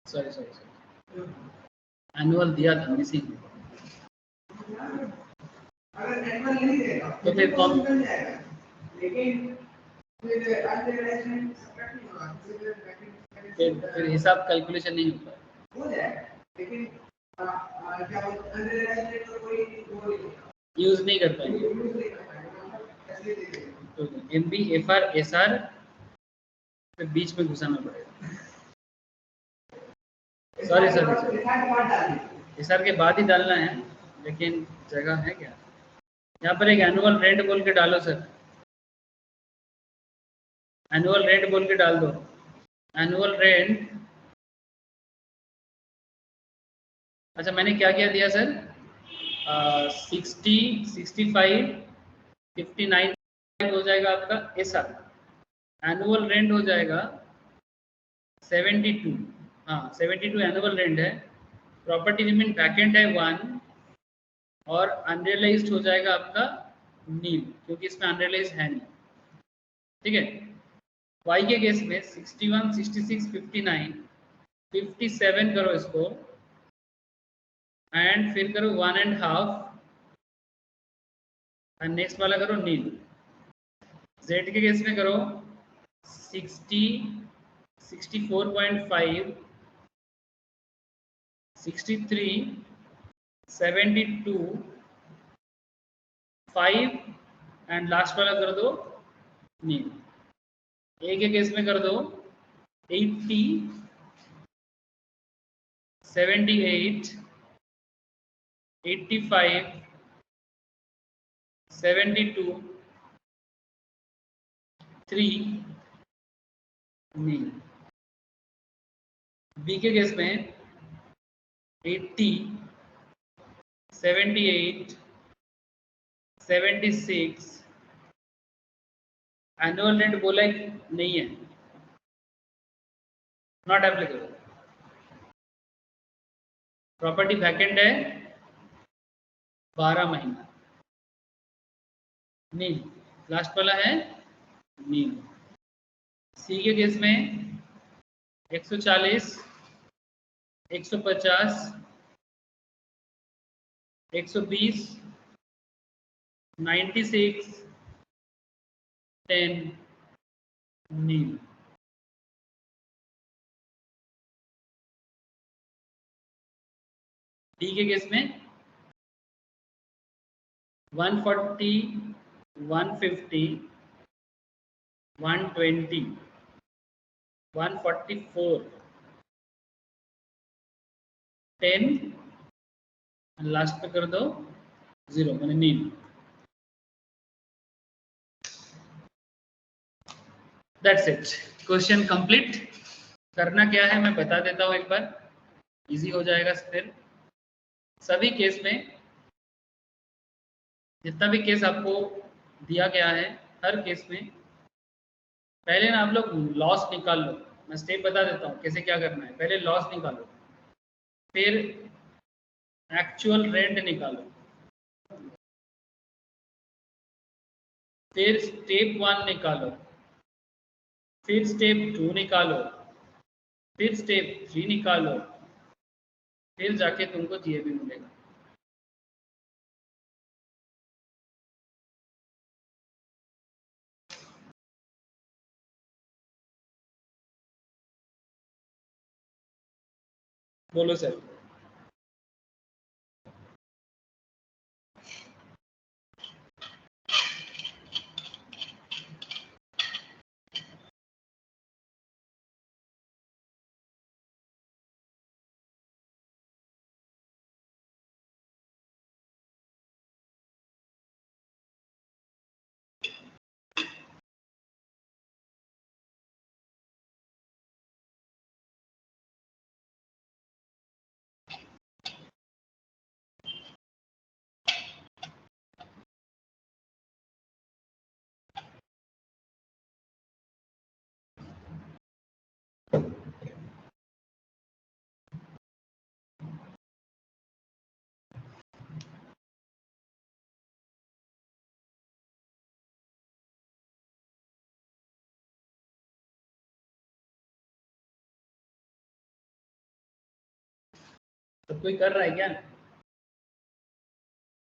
सॉरी एनुअल दिया था मिसिंग, तो फिर कौन, फिर हिसाब कैलकुलेशन नहीं होता, यूज नहीं कर पाएंगे। तो MB FR SR फिर बीच में घुसाना पड़ेगा, सॉरी SR के बाद ही डालना है, लेकिन जगह है क्या, यहाँ पर एक एनुअल रेंट बोल के डालो सर, एनुअल रेंट बोल के डाल दो, एनुअल रेंट। अच्छा मैंने क्या क्या दिया सर, 60 65 59 हो जाएगा आपका SR, एनुअल रेंट हो जाएगा 72, हाँ 72 एनुअल रेंट है, प्रॉपर्टी रिमेन वैकेंट है 1 और अनरियलाइज्ड हो जाएगा आपका नील, क्योंकि इसमें अनरियलाइज्ड है नहीं, ठीक है। वाई के केस में 61 66 59 57 करो इसको एंड फिर करो 1.5 एंड नेक्स्ट वाला करो नील। जेड के केस में करो 60 64.5 63 72 5 एंड लास्ट वाला कर दो नील। ए के केस में कर दो 80 78 85 72 3 नील। बी के केस में 80 78 76 एनुअल रेंट बोला नहीं है, नॉट एप्लीकेबल, प्रॉपर्टी वैकेंट है 12 महीना नील, लास्ट वाला है नील। सी के केस में 140, 150, 120, 96, 10 नील। डी के केस में 140, 150, 120, 144, 10 लास्ट पे कर दो 0 मैंने nil. That's it, question complete. करना क्या है मैं बता देता हूँ एक बार, इजी हो जाएगा। फिर सभी केस में जितना भी केस आपको दिया गया है, हर केस में पहले ना आप लोग लॉस निकाल लो। मैं स्टेप बता देता हूँ कैसे क्या करना है। पहले लॉस निकालो, फिर एक्चुअल रेंट निकालो, फिर स्टेप 1 निकालो, फिर स्टेप 2 निकालो, फिर स्टेप 3 निकालो, फिर जाके तुमको जीएबी मिलेगा। बोलो सर। सब कोई कर रहा है क्या?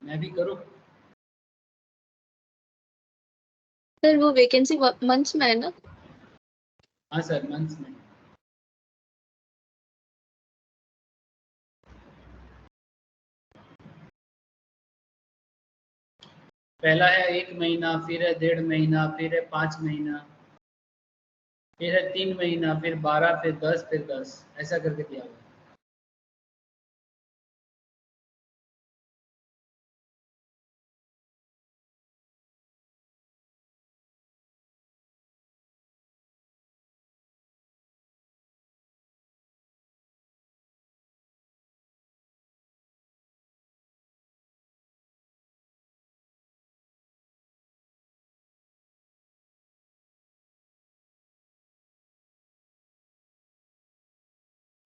मैं भी करूँ? सर वो वैकेंसी मंथ्स में है ना? हाँ सर, मंथ्स में। पहला है 1 महीना, फिर है 1.5 महीना, फिर है 5 महीना, फिर है 3 महीना, फिर 12, फिर 10, फिर 10, ऐसा करके दिया हुआ है।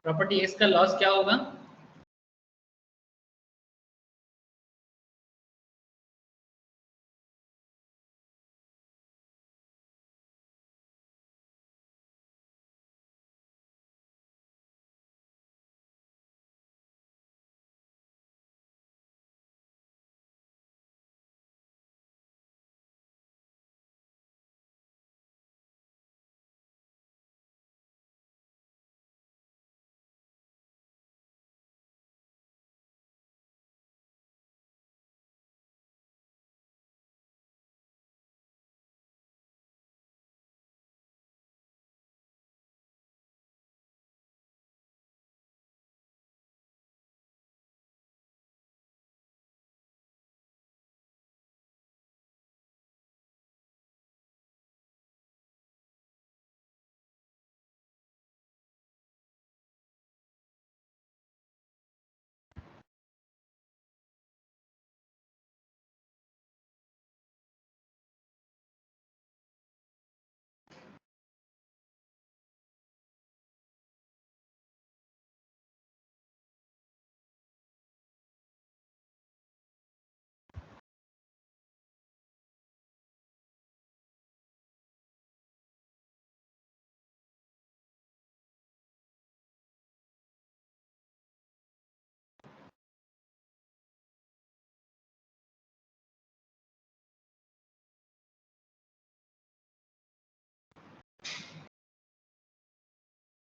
प्रॉपर्टी एक्स का लॉस क्या होगा?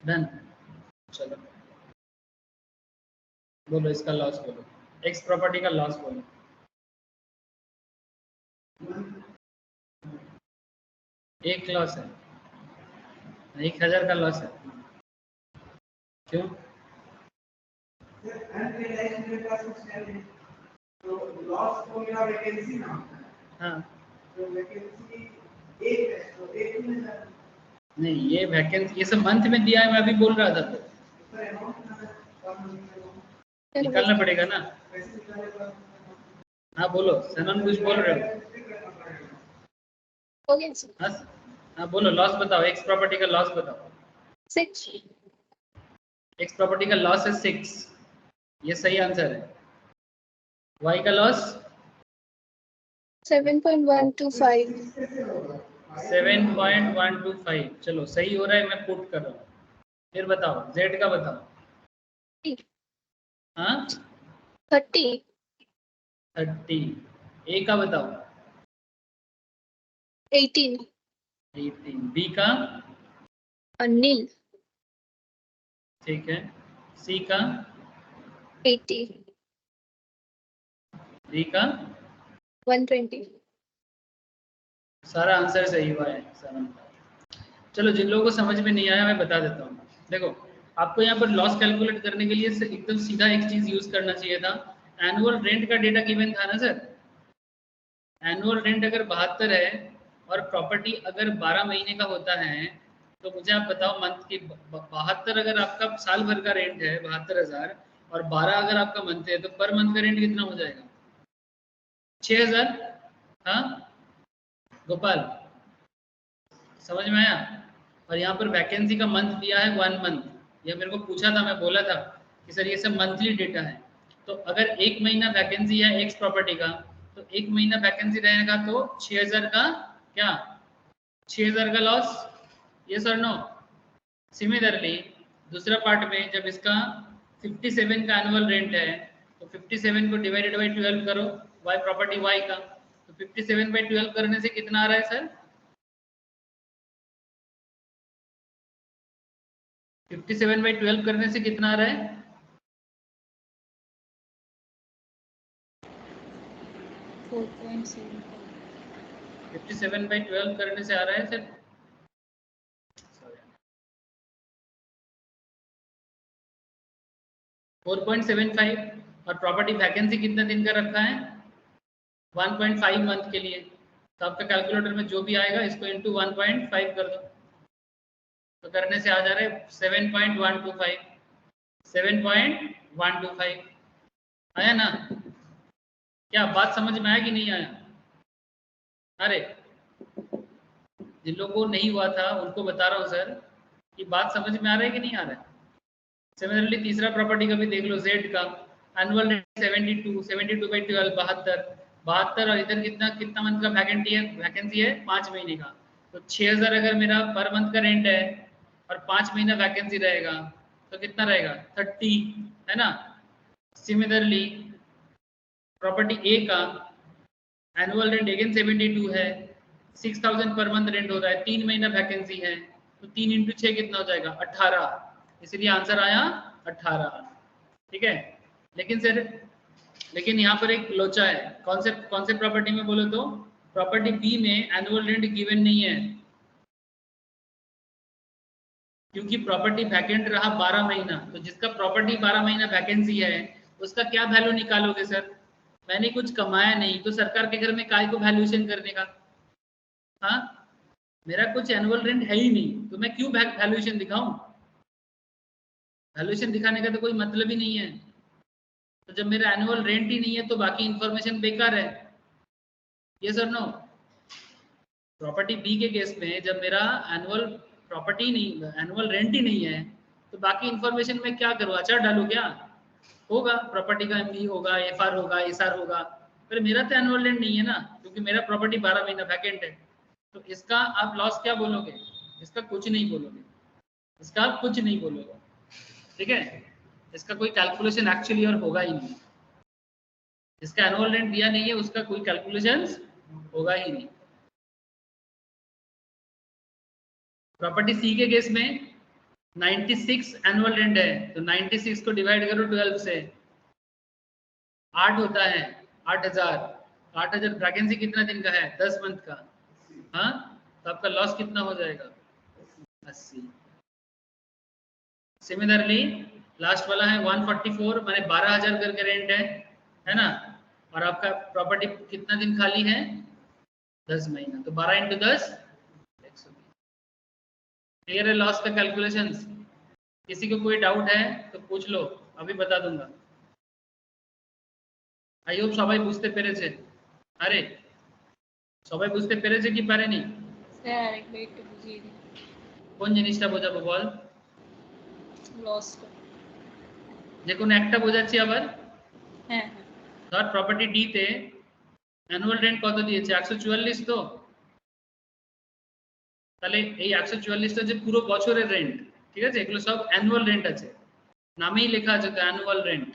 डन। चलो बोलो इसका लॉस बोलो, एक्स प्रॉपर्टी का लॉस बोलो। एक लॉस है, 1000 का लॉस है। क्यों? तो लॉस को मेरा वैकेंसी ना, हाँ तो वैकेंसी एक है तो एक में नहीं, ये वैकेंसी ये सब मंथ में दिया है, मैं अभी बोल रहा था। तो निकालना पड़ेगा ना। हाँ बोलो, सनम कुछ बोल रहे हो? हो गया सर। हाँ हाँ बोलो, लॉस बताओ, एक्स प्रॉपर्टी का लॉस बताओ। 6 एक्स प्रॉपर्टी का लॉस है 6, ये सही आंसर है। वाई का लॉस 7.125 7.125। चलो सही हो रहा है, मैं पुट कर रहा हूँ। फिर बताओ जेड का बताओ। हाँ 30 30। ए का बताओ 18 18। बी का नील ठीक है। सी का 80 डी का 120 सारा आंसर सही हुआ है सनम का। चलो जिन लोगों को समझ में नहीं आया मैं बता देता हूँ। देखो आपको यहाँ पर लॉस कैलकुलेट करने के लिए एकदम सीधा एक चीज यूज करना चाहिए था। एनुअल रेंट का डेटा गिवन था ना सर। एनुअल रेंट अगर 72 है और प्रॉपर्टी अगर 12 महीने का होता है, तो मुझे आप बताओ मंथ की 72 अगर आपका साल भर का रेंट है 72,000 और 12 अगर आपका मंथ है, तो पर मंथ का रेंट कितना हो जाएगा? 6,000। हाँ गोपाल समझ में आया? और यहाँ पर वैकेंसी का मंथ दिया है 1 मंथ। यह मेरे को पूछा था, मैं बोला था कि सर ये सब मंथली डेटा है। तो अगर 1 महीना वैकेंसी है एक्स प्रॉपर्टी का, तो 1 महीना वैकेंसी रहेगा तो 6,000 का क्या? 6,000 का लॉस। ये सर नो। सिमिलरली दूसरा पार्ट में जब इसका 57 का एनुअल रेंट है, तो 57 को डिवाइडेड बाई 12 करो, वाई प्रॉपर्टी वाई का, तो 57 बाई 12 करने से कितना आ रहा है सर? 57 बाई 12 करने से कितना आ रहा है? 57 बाई 12 करने से आ रहा है सर 4.75। और प्रॉपर्टी वैकेंसी कितना दिन का रखा है? 1.5 मंथ के लिए। तो आपका कैलकुलेटर में जो भी आएगा इसको इंटू 1.5 कर दो, तो करने से आ जा रहा है 7.125। 7.125 आया ना? क्या बात समझ में आया कि नहीं आया? अरे जिन लोगों को नहीं हुआ था उनको बता रहा हूँ सर कि बात समझ में आ रहा है कि नहीं आ रहा है। सिमिलरली तीसरा प्रॉपर्टी का भी देख लो, जेड का एनुअल रेंट 72, 72 बाई 12 72 और इधर कितना कितना मंथ का वैकेंसी है 5 महीने का। तो 6,000 अगर मेरा पर मंथ का रेंट है और 5 महीना वैकेंसी रहेगा तो कितना रहेगा? 30 है ना। सिमिलरली प्रॉपर्टी ए का एनुअल रेंट अगेन 72 है, 6,000 पर मंथ रेंट हो रहा है, 3 महीना वैकेंसी है, तो 3 इंटू 6 कितना हो जाएगा? 18। इसलिए आंसर आया 18। ठीक है। लेकिन यहाँ पर एक लोचा है। कौन से प्रॉपर्टी में बोलो तो? प्रॉपर्टी बी में एनुअल रेंट गिवन नहीं है, क्योंकि प्रॉपर्टी वैकेंट रहा 12 महीना। तो जिसका प्रॉपर्टी 12 महीना वैकेंसी है उसका क्या वैल्यू निकालोगे सर? मैंने कुछ कमाया नहीं तो सरकार के घर में काय को वैल्यूएशन करने का? हाँ मेरा कुछ एनुअल रेंट है ही नहीं, तो मैं क्यों वैल्यूएशन दिखाऊं? वैल्यूएशन दिखाने का तो कोई मतलब ही नहीं है। तो जब मेरा एनुअल रेंट ही नहीं है तो बाकी इंफॉर्मेशन बेकार है। ये सर नो। प्रॉपर्टी बी के केस में जब मेरा एनुअल प्रॉपर्टी नहीं एनुअल रेंट ही नहीं है तो बाकी इंफॉर्मेशन में क्या करूँ? अचार डालू क्या? होगा प्रॉपर्टी का एमबी होगा, एफआर होगा, एसआर होगा, पर मेरा तो एनुअल रेंट नहीं है ना, क्योंकि मेरा प्रॉपर्टी 12 महीना वैकेंट है। तो इसका आप लॉस क्या बोलोगे? इसका कुछ नहीं बोलोगे, इसका आप कुछ नहीं बोलोगे। ठीक है, इसका कोई कैलकुलेशन एक्चुअली और होगा ही नहीं। जिसका एनुअल रेंट दिया नहीं है उसका कोई कैलकुलेशन होगा ही नहीं। प्रॉपर्टी सी के केस में 96 एनुअल रेंट है, तो 96 को डिवाइड करो 12 से, 8 होता है, 8000। 8000 वैकेंसी कितना दिन का है? 10 मंथ का। हाँ, तो आपका लॉस कितना हो जाएगा? 80। सिमिलरली लास्ट वाला है 144, माने 12000 करके रेंट है ना, और आपका प्रॉपर्टी कितना दिन खाली है? 10 महीना, तो 12 × 10 120। क्लियर है लॉस का कैलकुलेशंस? किसी को कोई डाउट है तो पूछ लो, अभी बता दूंगा। आई होप সবাই বুঝতে পেরেছে। আরে সবাই বুঝতে পেরেছে কি পারেনি? স্যার আরেকবার একটু বুঝিয়ে দিন কোন জিনিসটা বোঝাবো বল? লসটা। যে কোনো একটা বোঝাচ্ছি আবার। হ্যাঁ ধর প্রপার্টি ডি তে অ্যানুয়াল রেন্ট কত দিয়েছে? 144 তো। তাহলে এই 144 টা যে পুরো বছরের রেন্ট, ঠিক আছে, এগুলো সব অ্যানুয়াল রেন্ট আছে, নামেই লেখা আছে তো অ্যানুয়াল রেন্ট।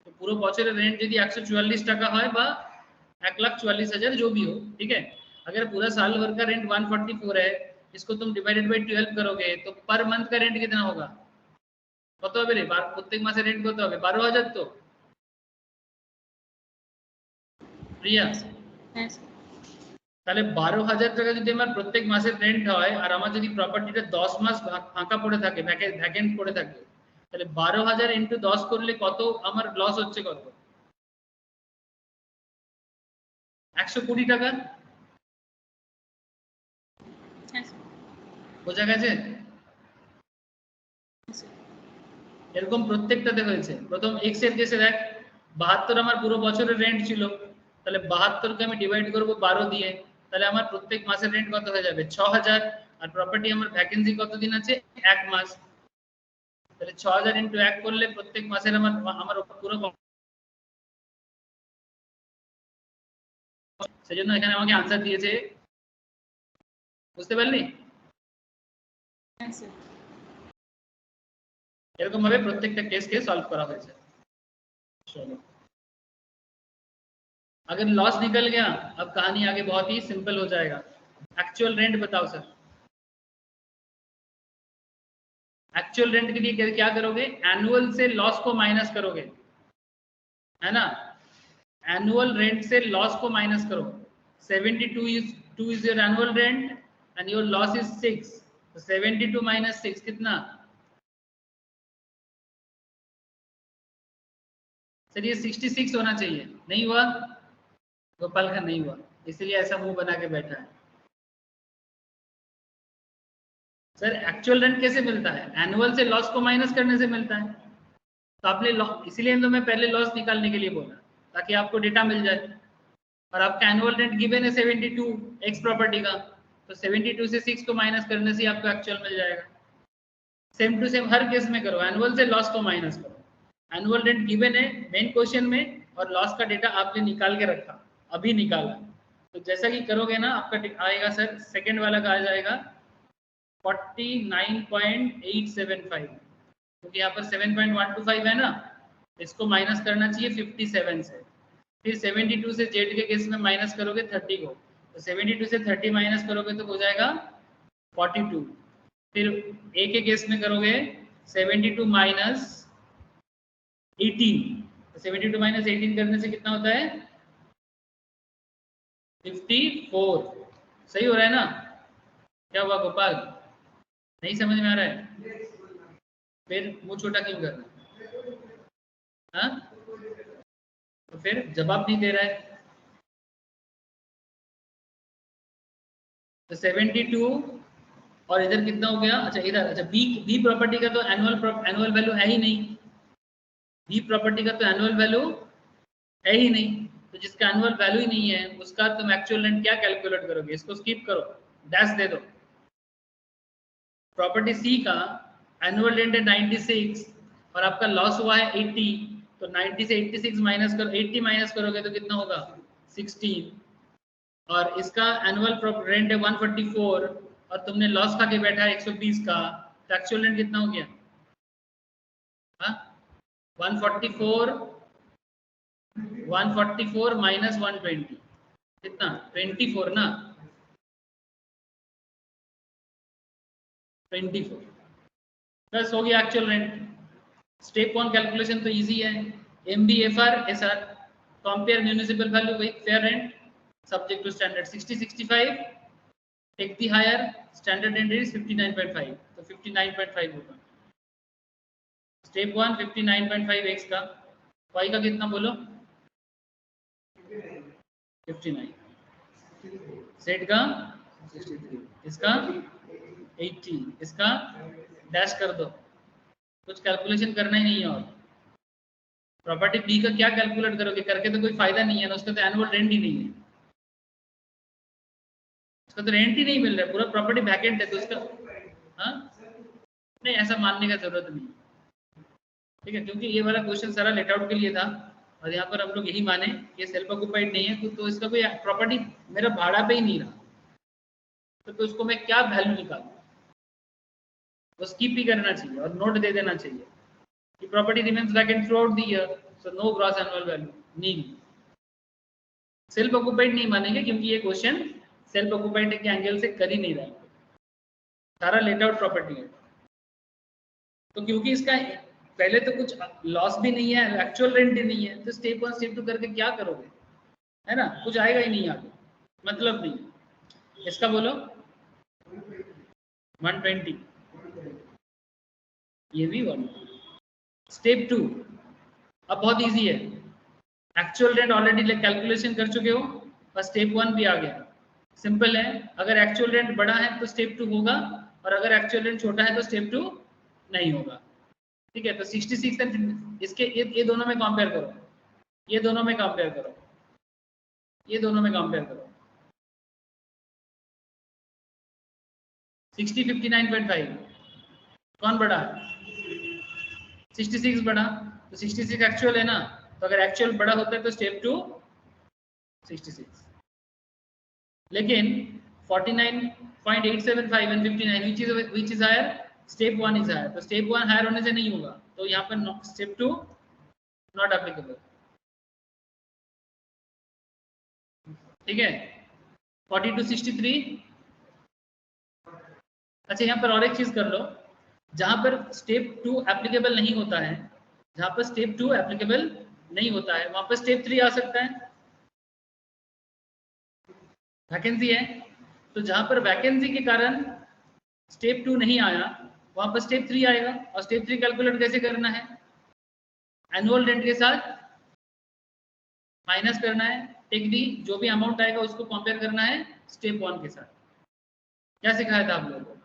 तो पूरे बॉचर रेंट यदि 144 টাকা হয় বা 1,44,000 जो भी हो, ठीक है। अगर पूरा साल भर का रेंट 144 है, इसको तुम डिवाइडेड बाय 12 करोगे तो पर मंथ का रेंट कितना होगा? কত হবে রে? প্রত্যেক মাসে রেন্ট কত হবে? 12000 তো প্রিয়া। হ্যাঁ তাহলে 12000 টাকা যদি আমার প্রত্যেক মাসের রেন্ট হয় আর আমার যদি প্রপার্টিটা 10 মাস ফাঁকা পড়ে থাকে, ভ্যাকেন্ট পড়ে থাকে, তাহলে 12000 × 10 করলে কত আমার লস হচ্ছে? কত? 120 টাকা। বোঝা গেছে? এরকম প্রত্যেকটাতে হয়েছে। প্রথম এক্স এর কেসে দেখ 72 আমার পুরো বছরের রেন্ট ছিল, তাহলে 72 কে আমি ডিভাইড করব 12 দিয়ে, তাহলে আমার প্রত্যেক মাসের রেন্ট কত হয়ে যাবে? 6000। আর প্রপার্টি আমার ভ্যাকেন্সি কতদিন আছে? 1 মাস। তাহলে 6000 × 1 করলে প্রত্যেক মাসের আমার পুরো, সেজন্য এখানে আমাকে आंसर দিয়েছে। বুঝতে পারলি? হ্যাঁ স্যার। এরকম ভাবে প্রত্যেকটা কেসকে সলভ করা হয়েছে। चलो, अगर लॉस निकल गया अब कहानी आगे बहुत ही सिंपल हो जाएगा। एक्चुअल रेंट बताओ सर। एक्चुअल रेंट के लिए क्या करोगे? एनुअल से लॉस को माइनस करोगे, है ना। एनुअल रेंट से लॉस को माइनस करो। 72 is your annual rent and your loss is 6, so 72 minus 6 कितना? सर ये 66 होना चाहिए, नहीं हुआ? गोपाल का नहीं हुआ, इसलिए ऐसा मुंह बना के बैठा है। सर एक्चुअल रेंट कैसे मिलता है? एनुअल से लॉस को माइनस करने से मिलता है। तो आपने इसीलिए तो मैं पहले लॉस निकालने के लिए बोला, ताकि आपको डेटा मिल जाए। और आपका एनुअल रेंट गिवन है 72 एक्स प्रॉपर्टी का, तो 72 से 6 को माइनस करने से आपको एक्चुअल मिल जाएगा। सेम टू सेम हर केस में करो, एनुअल से लॉस को माइनस करो। एनुअल रेंट गिवन है मेन क्वेश्चन में, और लॉस का डेटा आपने निकाल के रखा, अभी निकाला। तो जैसा कि करोगे ना आपका आएगा सर, सेकेंड वाला का आ जाएगा 49.875, क्योंकि यहाँ पर 7.125 है ना, इसको माइनस करना चाहिए 57 से। फिर 72 से जेड के केस में माइनस करोगे 30 को, तो 72 से 30 माइनस करोगे तो हो जाएगा 42। फिर ए के केस में करोगे 72 माइनस 18, तो 72 माइनस 18 करने से कितना होता है? 54। सही हो रहा है ना? क्या हुआ गोपाल, नहीं समझ में आ रहा है? फिर मुंह छोटा क्यों कर रहा है? हाँ, तो फिर जवाब नहीं दे रहा है। तो 72 और इधर कितना हो गया? अच्छा इधर, अच्छा बी प्रॉपर्टी का तो एनुअल वैल्यू है ही नहीं। बी प्रॉपर्टी का तो एनुअल वैल्यू है ही नहीं, तो जिसका एनुअल वैल्यू ही नहीं है उसका तुम एक्चुअल रेंट क्या कैलकुलेट करोगे? इसको स्किप करो, डैश दे दो। प्रॉपर्टी सी का एनुअल रेंट है 96 और आपका लॉस हुआ है 80, तो 90 से 86 माइनस करो, 80 माइनस करोगे तो कितना होगा? 16। और इसका एनुअल रेंट है 144 और तुमने लॉस खा के बैठा है 120 का, तो एक्चुअल रेंट कितना हो गया? हाँ, 144 माइनस 120 कितना? 24 ना, 24। प्लस हो गया एक्चुअल रेंट। स्टेप 1 कैलकुलेशन तो इजी है, MBFR SR, compare municipal value with fair rent subject to standard 60-65, take the higher standard rent is 59.5, तो 59.5 होगा। स्टेप 1 59.5 x का, y का कितना बोलो 59, सेट का 63, इसका 80, इसका डैश कर दो, कुछ कैलकुलेशन करना ही नहीं है। और प्रॉपर्टी बी का क्या कैलकुलेट करोगे, करके तो कोई फायदा नहीं है ना, उसका तो एनुअल रेंट ही नहीं है, उसका तो रेंट ही नहीं मिल रहा है, पूरा प्रॉपर्टी वैकेंट है, तो उसका हाँ नहीं, ऐसा मानने का जरूरत नहीं, ठीक है, क्योंकि ये वाला क्वेश्चन सारा लेट आउट के लिए था और यहाँ पर हम लोग यही माने कि सेल्फ ऑक्यूपाइड नहीं है तो इसका कोई प्रॉपर्टी मेरा भाड़ा पे ही नहीं रहा, तो उसको मैं क्या वैल्यू निकालूं, वो स्किप भी करना चाहिए और नोट दे देना चाहिए कि property remains vacant throughout the year, so no gross annual value, nil. Self occupied नहीं मानेंगे क्योंकि ये क्वेश्चन सेल्फ ऑक्यूपाइड के एंगल से कर ही नहीं रहा है, सारा लेट आउट प्रॉपर्टी है। तो क्योंकि इसका पहले तो कुछ लॉस भी नहीं है, एक्चुअल रेंट भी नहीं है, तो स्टेप 1 स्टेप 2 करके क्या करोगे, है ना, कुछ आएगा ही नहीं आगे, मतलब नहीं। इसका बोलो 120, ये भी 1। स्टेप 2 अब बहुत इजी है, एक्चुअल रेंट ऑलरेडी कैलकुलेशन कर चुके हो और स्टेप 1 भी आ गया, सिंपल है। अगर एक्चुअल रेंट बड़ा है तो स्टेप 2 होगा और अगर एक्चुअल रेंट छोटा है तो स्टेप 2 नहीं होगा, ठीक है। तो 66 एंड इसके ये दोनों में कंपेयर करो, ये दोनों में कंपेयर करो, ये दोनों में कंपेयर करो, 60 59.5 कौन बड़ा है, 66 बड़ा, तो 66 एक्चुअल है ना, तो अगर एक्चुअल बड़ा होता है तो स्टेप 2 66, लेकिन 49.875 and 59 which is higher, step 1 is higher, तो स्टेप 1 हायर होने से नहीं होगा, तो यहाँ पर स्टेप 2 नॉट एप्लीकेबल, ठीक है। 4263, अच्छा यहाँ पर और एक चीज कर लो, जहां पर स्टेप 2 एप्लीकेबल नहीं होता है, जहां पर स्टेप 2 एप्लीकेबल नहीं होता है वहां पर स्टेप 3 आ सकता है, वैकेंसी है, तो जहां पर वैकेंसी के कारण स्टेप 2 नहीं आया वहां पर स्टेप 3 आएगा, और स्टेप 3 कैलकुलेट कैसे करना है, एनुअल रेंट के साथ माइनस करना है, टेक दी जो भी अमाउंट आएगा उसको कंपेयर करना है स्टेप 1 के साथ। क्या सिखाया था आप लोगों को,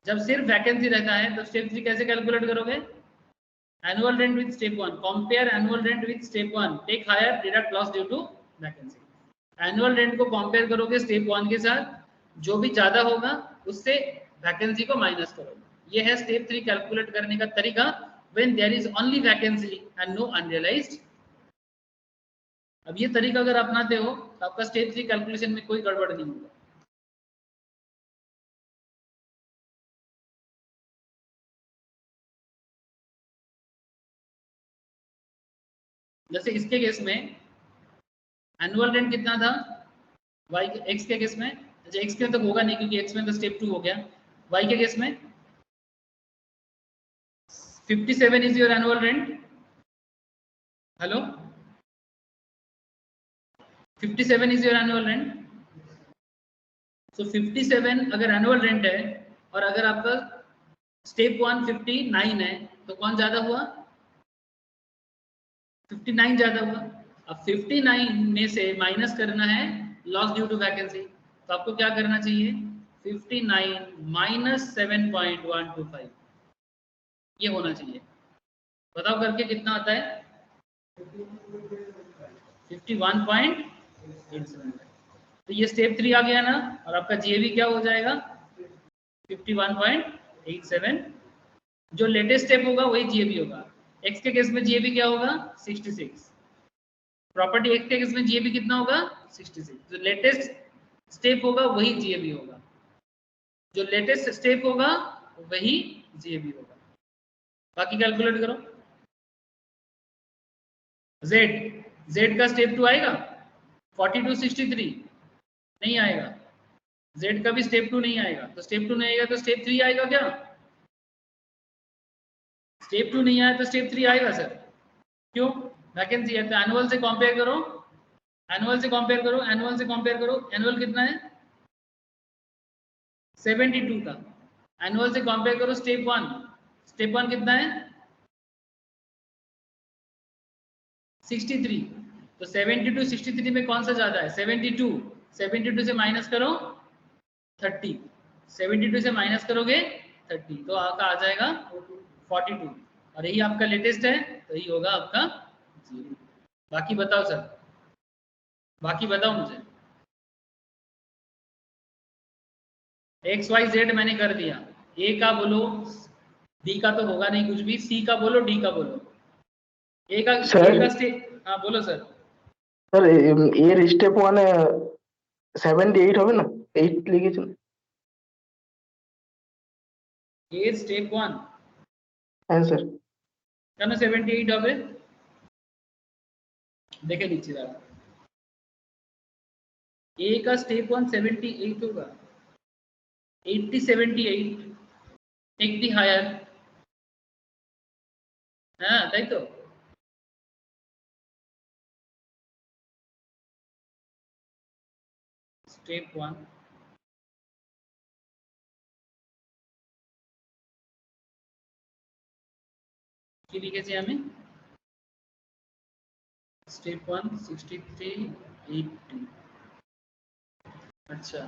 जब सिर्फ वैकेंसी रहता है तो स्टेप 3 कैसे कैलकुलेट करोगे, annual rent with step 1, compare annual rent with step 1, take higher deduct loss due to vacancy. Annual rent को कंपेयर करोगे स्टेप 1 के साथ, जो भी ज्यादा होगा उससे वैकेंसी को माइनस करोगे, ये है स्टेप 3 कैलकुलेट करने का तरीका when there is only vacancy and no unrealised. अब ये तरीका अगर अपनाते हो तो आपका स्टेप 3 कैलकुलेशन में कोई गड़बड़ नहीं होगा। जैसे इसके केस में एनुअल रेंट कितना था, y के x के केस में, अच्छा x के तक होगा नहीं क्योंकि x में तो स्टेप 2 हो गया, y के केस में 57 is your annual rent, hello 57 is your annual rent, so 57 अगर एनुअल रेंट है और अगर आपका स्टेप 1 59 है तो कौन ज्यादा हुआ, 59 ज्यादा हुआ। अब 59 में से माइनस करना है लॉस ड्यू टू वैकेंसी, तो आपको क्या करना चाहिए, 59 माइनस 7.125, ये होना चाहिए। बताओ करके कितना आता है, 51.87, तो ये स्टेप 3 आ गया ना, और आपका जीएबी क्या हो जाएगा 51.87, जो लेटेस्ट स्टेप होगा वही जीएबी होगा। एक्स के केस में जीएबी क्या होगा 66, प्रॉपर्टी एक्स के केस में जीएबी कितना होगा 66, जो लेटेस्ट स्टेप होगा वही जीएबी होगा, जो लेटेस्ट स्टेप होगा वही जीएबी होगा। बाकी कैलकुलेट करो, जेड का स्टेप 2 आएगा 4263 नहीं आएगा, जेड का भी स्टेप 2 नहीं आएगा, तो स्टेप 2 नहीं आएगा तो स्टेप 3 आएगा क्या, स्टेप 2 नहीं आया तो स्टेप 3 आएगा सर। क्यों? वैकेंसी है तो एनुअल से कंपेयर करो, एनुअल से कंपेयर करो, एनुअल से कंपेयर करो। एनुअल कितना है? 72 का। एनुअल से कंपेयर करो स्टेप 1, स्टेप 1 कितना है? 63। तो 72 63 में कौन सा ज्यादा है? 72। 72 से माइनस करो 30, 72 से माइनस करोगे 30 तो आपका आ जाएगा 42। और यही आपका लेटेस्ट है तो यही होगा आपका 0। बाकी बताओ सर, बाकी बताओ मुझे। एक्स वाई जेड मैंने कर दिया। ए का बोलो, बी का तो होगा नहीं कुछ भी, सी का बोलो, डी का बोलो। ए का स्टेप, हाँ बोलो सर। सर এর স্টেপ 1 এ 78 হবে না? 8 লিখেছেন। ए स्टेप 1 হ্যাঁ স্যার। কেন 78 হবে? দেখে নিচ্ছি দাঁড়া। ए का स्टेप 1 78 होगा। 80 78 टेक दी हायर, हाँ তাই তো। स्टेप 1 কি লিখেছি আমি? स्टेप 1 63 80, अच्छा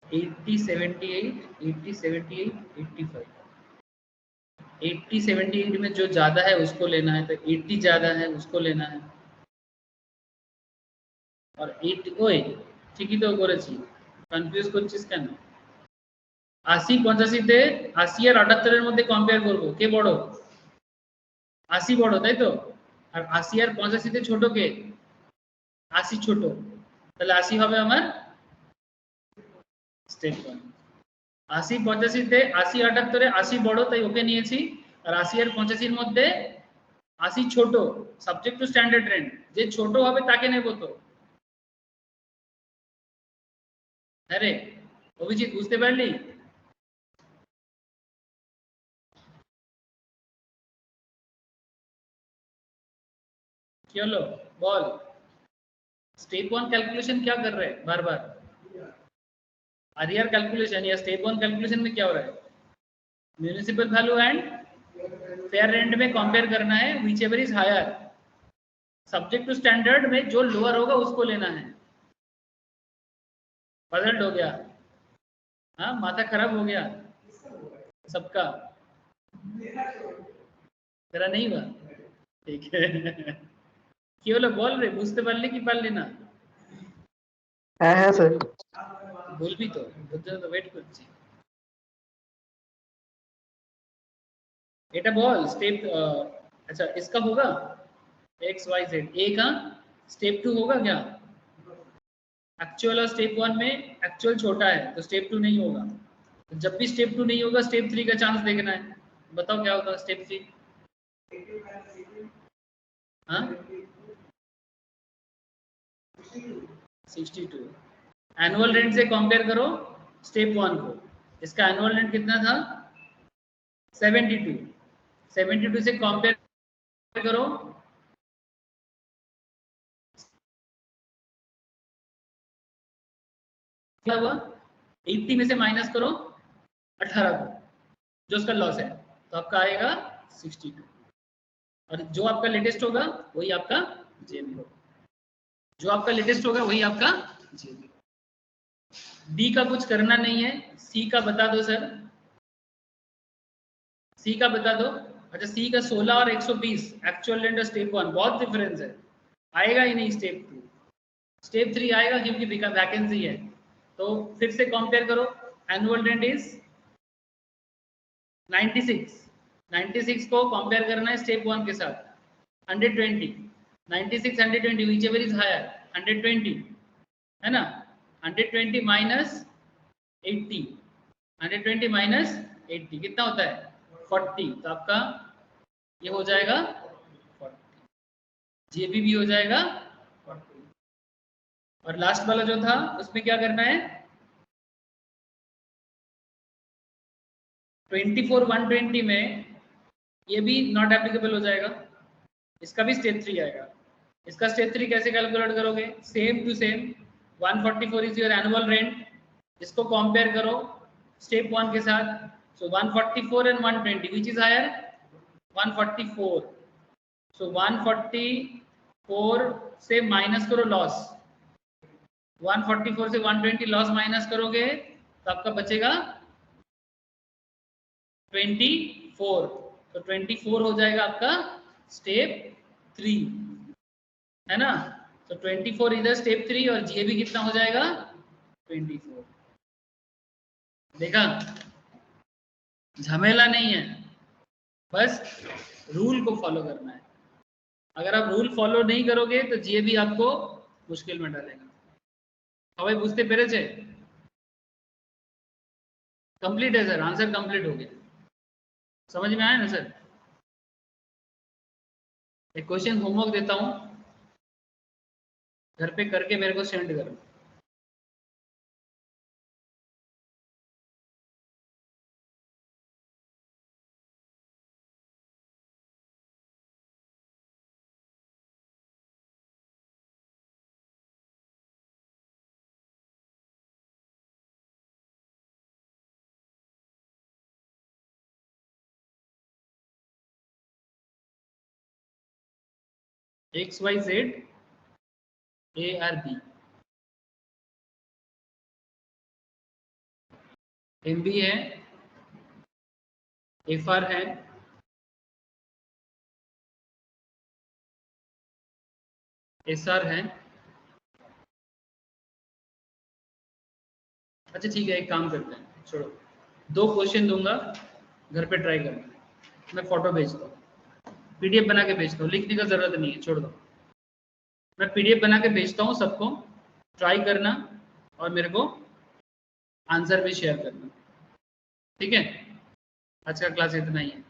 80 78 80 78 85। 80 78 में जो ज्यादा है उसको लेना है, तो 80 ज्यादा है उसको लेना है। और 80 ওই ঠিকই তো করেছি, কনফিউজ করছিস কেন? 80 85 তে 80 আর 78 এর মধ্যে কম্পেয়ার করব, কে বড়? 80 বড় তাই তো। আর 80 আর 85 তে ছোট কে? 80 ছোট, তাহলে 80 হবে আমার স্টেপ 1। 80 85 তে 80 78 এ 80 বড় তাই ওকে নিয়েছি, আর 80 আর 85 এর মধ্যে 80 ছোট, সাবজেক্ট টু স্ট্যান্ডার্ড রেন্ট, যে ছোট হবে তাকে নেব তো। আরে অভিজিৎ বুঝতে পারলি? কি হলো বল? स्टेप 1 कैलकुलेशन क्या कर रहे हैं बार बार? आरईआर कैलकुलेशन या स्टेप 1 कैलकुलेशन में क्या हो रहा है? Municipal value and fair rent में कंपेयर करना है, whichever is higher. Subject to standard में जो लोअर होगा उसको लेना है। पजल्ड हो गया? हाँ माथा खराब हो गया सबका? तेरा नहीं हुआ? ठीक है। কি হলো বল রে, বুঝতে পারলি কি পারলি না? হ্যাঁ হ্যাঁ স্যার। বলবি তো, তোর জন্য তো ওয়েট করছি। এটা বল स्टेप, अच्छा इसका होगा एक्स वाई जेड। ए का स्टेप 2 होगा क्या? एक्चुअल और स्टेप 1 में एक्चुअल छोटा है तो स्टेप 2 नहीं होगा। तो जब भी स्टेप 2 नहीं होगा स्टेप 3 का चांस देखना है। बताओ क्या होगा स्टेप 3? हाँ 62। एनुअल रेंट से कंपेयर करो स्टेप 1 को। इसका एनुअल रेंट कितना था? 72। 72 से कंपेयर करो क्या हुआ? 80 में से माइनस करो 18 को, जो उसका लॉस है, तो आपका आएगा 62। और जो आपका लेटेस्ट होगा वही आपका जेबी होगा, जो आपका लेटेस्ट होगा वही आपका जेबी। डी का कुछ करना नहीं है, सी का बता दो सर, सी का बता दो। अच्छा सी का 16 और 120 एक्चुअल रेंट और स्टेप 1 बहुत डिफरेंस है, आएगा ही नहीं स्टेप 2। स्टेप 3 आएगा क्योंकि वैकेंसी है। तो फिर से कंपेयर करो, एनुअल रेंट इज 96। 96 को कंपेयर करना है स्टेप 1 के साथ 120। 96 120 व्हिच एवर इज हायर 120 है ना। 120 माइनस 80, 120 माइनस 80 कितना होता है? 40। तो आपका ये हो जाएगा 40, जेबी भी हो जाएगा 40। और लास्ट वाला जो था उसमें क्या करना है? 24 120 में ये भी नॉट एप्लीकेबल हो जाएगा, इसका भी स्टेप 3 आएगा। इसका स्टेप 3 कैसे कैलकुलेट करोगे? Same to same 144 is your annual rent, इसको कंपेयर करो स्टेप 1 के साथ। So 144 and 120 which is higher? 144। So 144 से माइनस करो लॉस, 144 से 120 लॉस माइनस करोगे तो आपका बचेगा 24। तो 24 हो जाएगा आपका स्टेप 3, है ना? तो 24 इधर स्टेप 3 और जीएबी कितना हो जाएगा? 24। देखा, झमेला नहीं है, बस रूल को फॉलो करना है। अगर आप रूल फॉलो नहीं करोगे तो जीएबी आपको मुश्किल में डालेगा। सबाई बुझते पेरेছে? कंप्लीट है सर, आंसर कंप्लीट हो गया, समझ में आया ना सर? एक क्वेश्चन होमवर्क देता हूं, घर पे करके मेरे को सेंड करो। XYZ A or B, MB है, FR है, SR है। अच्छा ठीक है, एक काम करते हैं, छोड़ो, 2 क्वेश्चन दूंगा, घर पे ट्राई करना, मैं फोटो भेजता हूँ, पीडीएफ बना के भेजता हूँ, लिखने का जरूरत नहीं है, छोड़ दो। मैं पीडीएफ बना के भेजता हूँ, सबको ट्राई करना और मेरे को आंसर भी शेयर करना, ठीक है? आज का क्लास इतना ही है।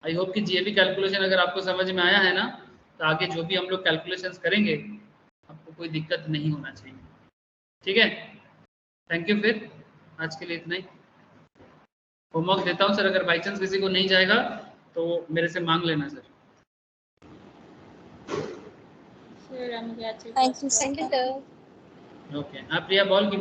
आई होप कि जीएबी कैलकुलेशन अगर आपको समझ में आया है ना, तो आगे जो भी हम लोग कैलकुलेशंस करेंगे आपको कोई दिक्कत नहीं होना चाहिए, ठीक है? Thank you. फिर आज के लिए इतना ही। होमवर्क देता हूँ सर, अगर बाई चांस किसी को नहीं जाएगा तो मेरे से मांग लेना sir. Thank you sir. Okay, आप प्रिया बॉल की